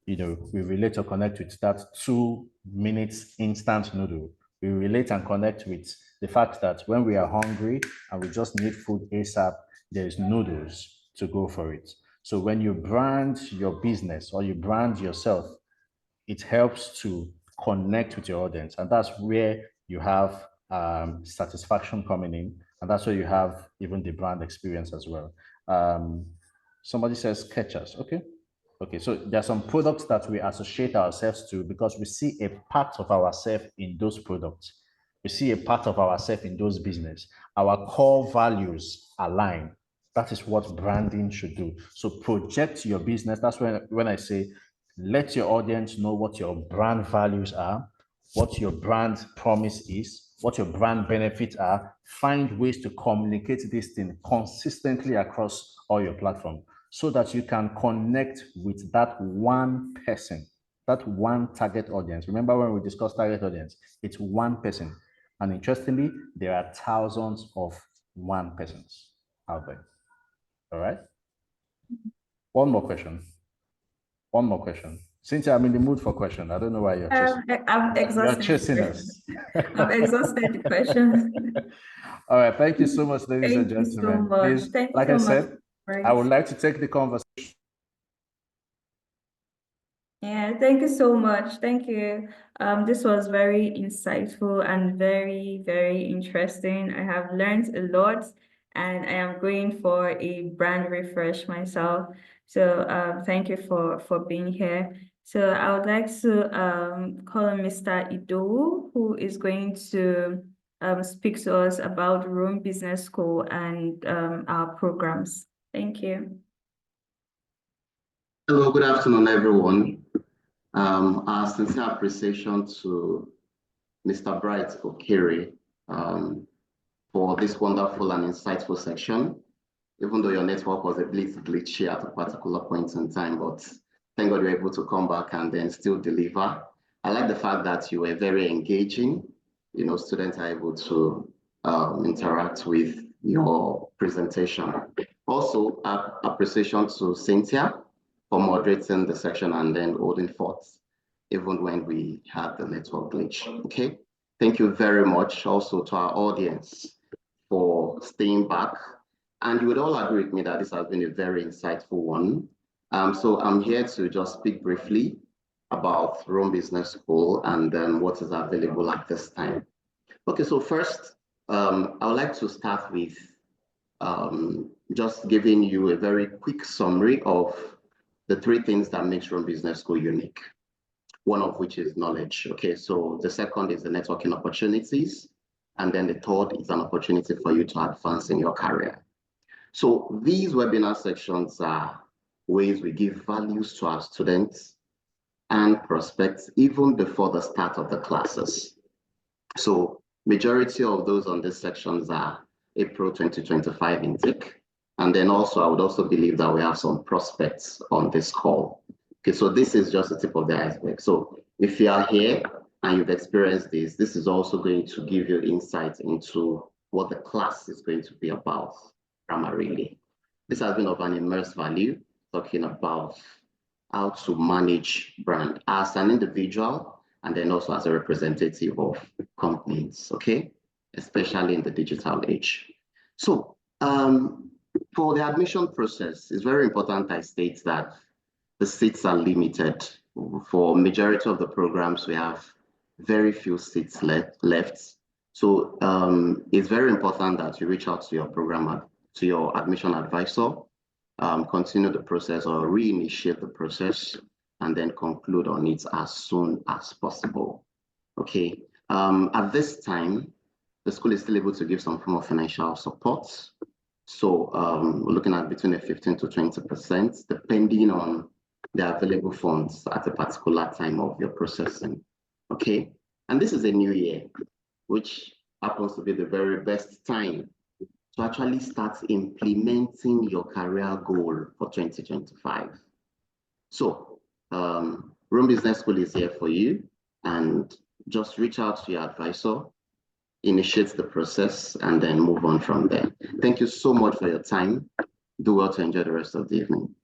We relate or connect with that 2 minutes instant noodle. We relate and connect with the fact that when we are hungry and we just need food ASAP, there's noodles to go for it. So when you brand your business or you brand yourself, it helps to connect with your audience. And that's where you have satisfaction coming in. And that's where you have even the brand experience as well. Somebody says catchers. Okay, so there are some products that we associate ourselves to because we see a part of ourselves in those products. We see a part of ourselves in those business. Our core values align. That is what branding should do. So project your business. That's when I say, let your audience know what your brand values are, what your brand promise is, what your brand benefits are. Find ways to communicate this thing consistently across all your platforms so that you can connect with that one person, that one target audience. Remember when we discussed target audience, it's one person. And interestingly, there are thousands of one persons out there. All right? One more question. Cynthia, I'm in the mood for question. I don't know why you're chasing. I'm exhausted. You're chasing us. I'm exhausted the question. All right. Thank you so much, ladies and Thank you so gentlemen. much. Please, Thank you like so I much. said, Right. I would like to take the conversation. Yeah, thank you so much. Thank you. This was very insightful and very, very interesting. I have learned a lot and I am going for a brand refresh myself. So thank you for being here. So I would like to call on Mr. Ido, who is going to speak to us about Rome Business School and our programs. Thank you. Hello, good afternoon, everyone. Our sincere appreciation to Mr. Bright Okere for this wonderful and insightful section, even though your network was a bit glitchy at a particular point in time, but thank God you were able to come back and then still deliver. I like the fact that you were very engaging. Students are able to interact with your presentation. Also, appreciation to Cynthia for moderating the section and then holding forth, even when we had the network glitch. Okay, thank you very much also to our audience for staying back. And you would all agree with me that this has been a very insightful one. So I'm here to just speak briefly about Rome Business School and then what is available at this time. Okay, so first, I would like to start with just giving you a very quick summary of the three things that makes Rome Business School unique. One of which is knowledge. Okay, so the second is the networking opportunities. And then the third is an opportunity for you to advance in your career. So these webinar sections are ways we give values to our students and prospects even before the start of the classes. So majority of those on these sections are April 2025 intake. And then also, I would also believe that we have some prospects on this call. Okay, so this is just the tip of the iceberg. So if you are here and you've experienced this is also going to give you insight into what the class is going to be about primarily. This has been of an immense value, talking about how to manage brand as an individual and then also as a representative of companies, okay? Especially in the digital age. So for the admission process, it's very important I state that the seats are limited. For majority of the programs, we have very few seats left. So it's very important that you reach out to your program, to your admission advisor, continue the process or reinitiate the process, and then conclude on it as soon as possible. Okay. At this time, the school is still able to give some form of financial support. So we're looking at between a 15 to 20%, depending on the available funds at a particular time of your processing. Okay. And this is a new year, which happens to be the very best time to actually start implementing your career goal for 2025. So Rome Business School is here for you, and just reach out to your advisor, initiate the process, and then move on from there. Thank you so much for your time. Do well to enjoy the rest of the evening.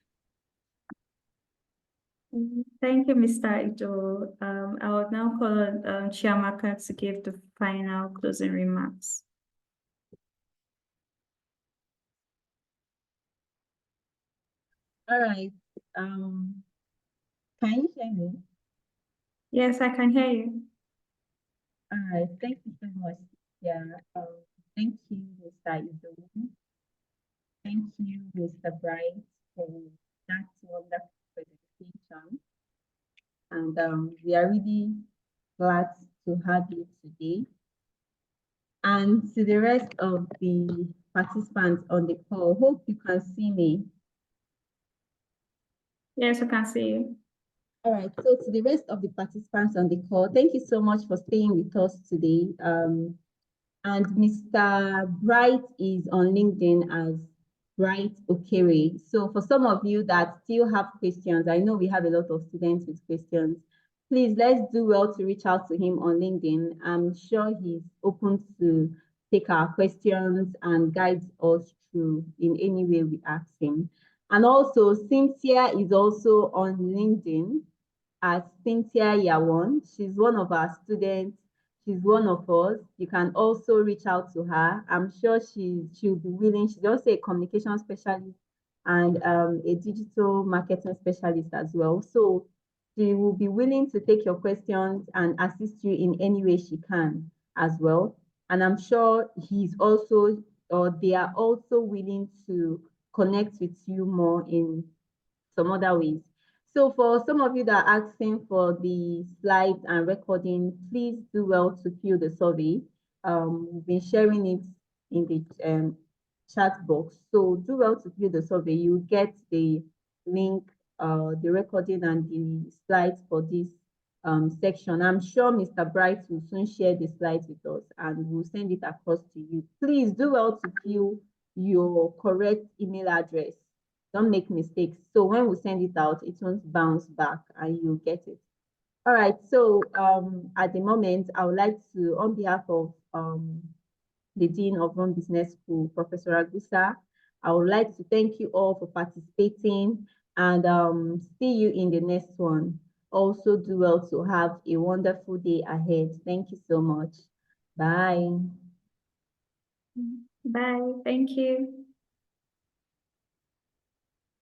Thank you, Mr. Ito. I will now call on Chiamaka to give the final closing remarks. All right. Can you hear me? Yes, I can hear you. All right. Thank you so much. Yeah. Thank you, Mr. Ido. Thank you, Mr. Bright, for that wonderful presentation. And we are really glad to have you today. And to the rest of the participants on the call, hope you can see me. Yes, I can see you. All right, so to the rest of the participants on the call, thank you so much for staying with us today. And Mr. Bright is on LinkedIn as Bright Okere. So for some of you that still have questions, I know we have a lot of students with questions. Please, let's do well to reach out to him on LinkedIn. I'm sure he's open to take our questions and guide us through in any way we ask him. And also, Cynthia is also on LinkedIn as Cynthia Yawon. She's one of our students. She's one of us. You can also reach out to her. I'm sure she'll be willing. She's also a communication specialist and a digital marketing specialist as well. So she will be willing to take your questions and assist you in any way she can as well. And I'm sure he's also, or they are also willing to connect with you more in some other ways. So for some of you that are asking for the slides and recording, please do well to fill the survey. We've been sharing it in the chat box. So do well to fill the survey. You get the link, the recording and the slides for this section. I'm sure Mr. Bright will soon share the slides with us and we'll send it across to you. Please do well to fill your correct email address. Don't make mistakes. So when we send it out, it won't bounce back and you'll get it. All right. So at the moment, I would like to, on behalf of the Dean of Rome Business School, Professor Agusa, I would like to thank you all for participating and see you in the next one. Also do well to have a wonderful day ahead. Thank you so much. Bye. Bye. Thank you.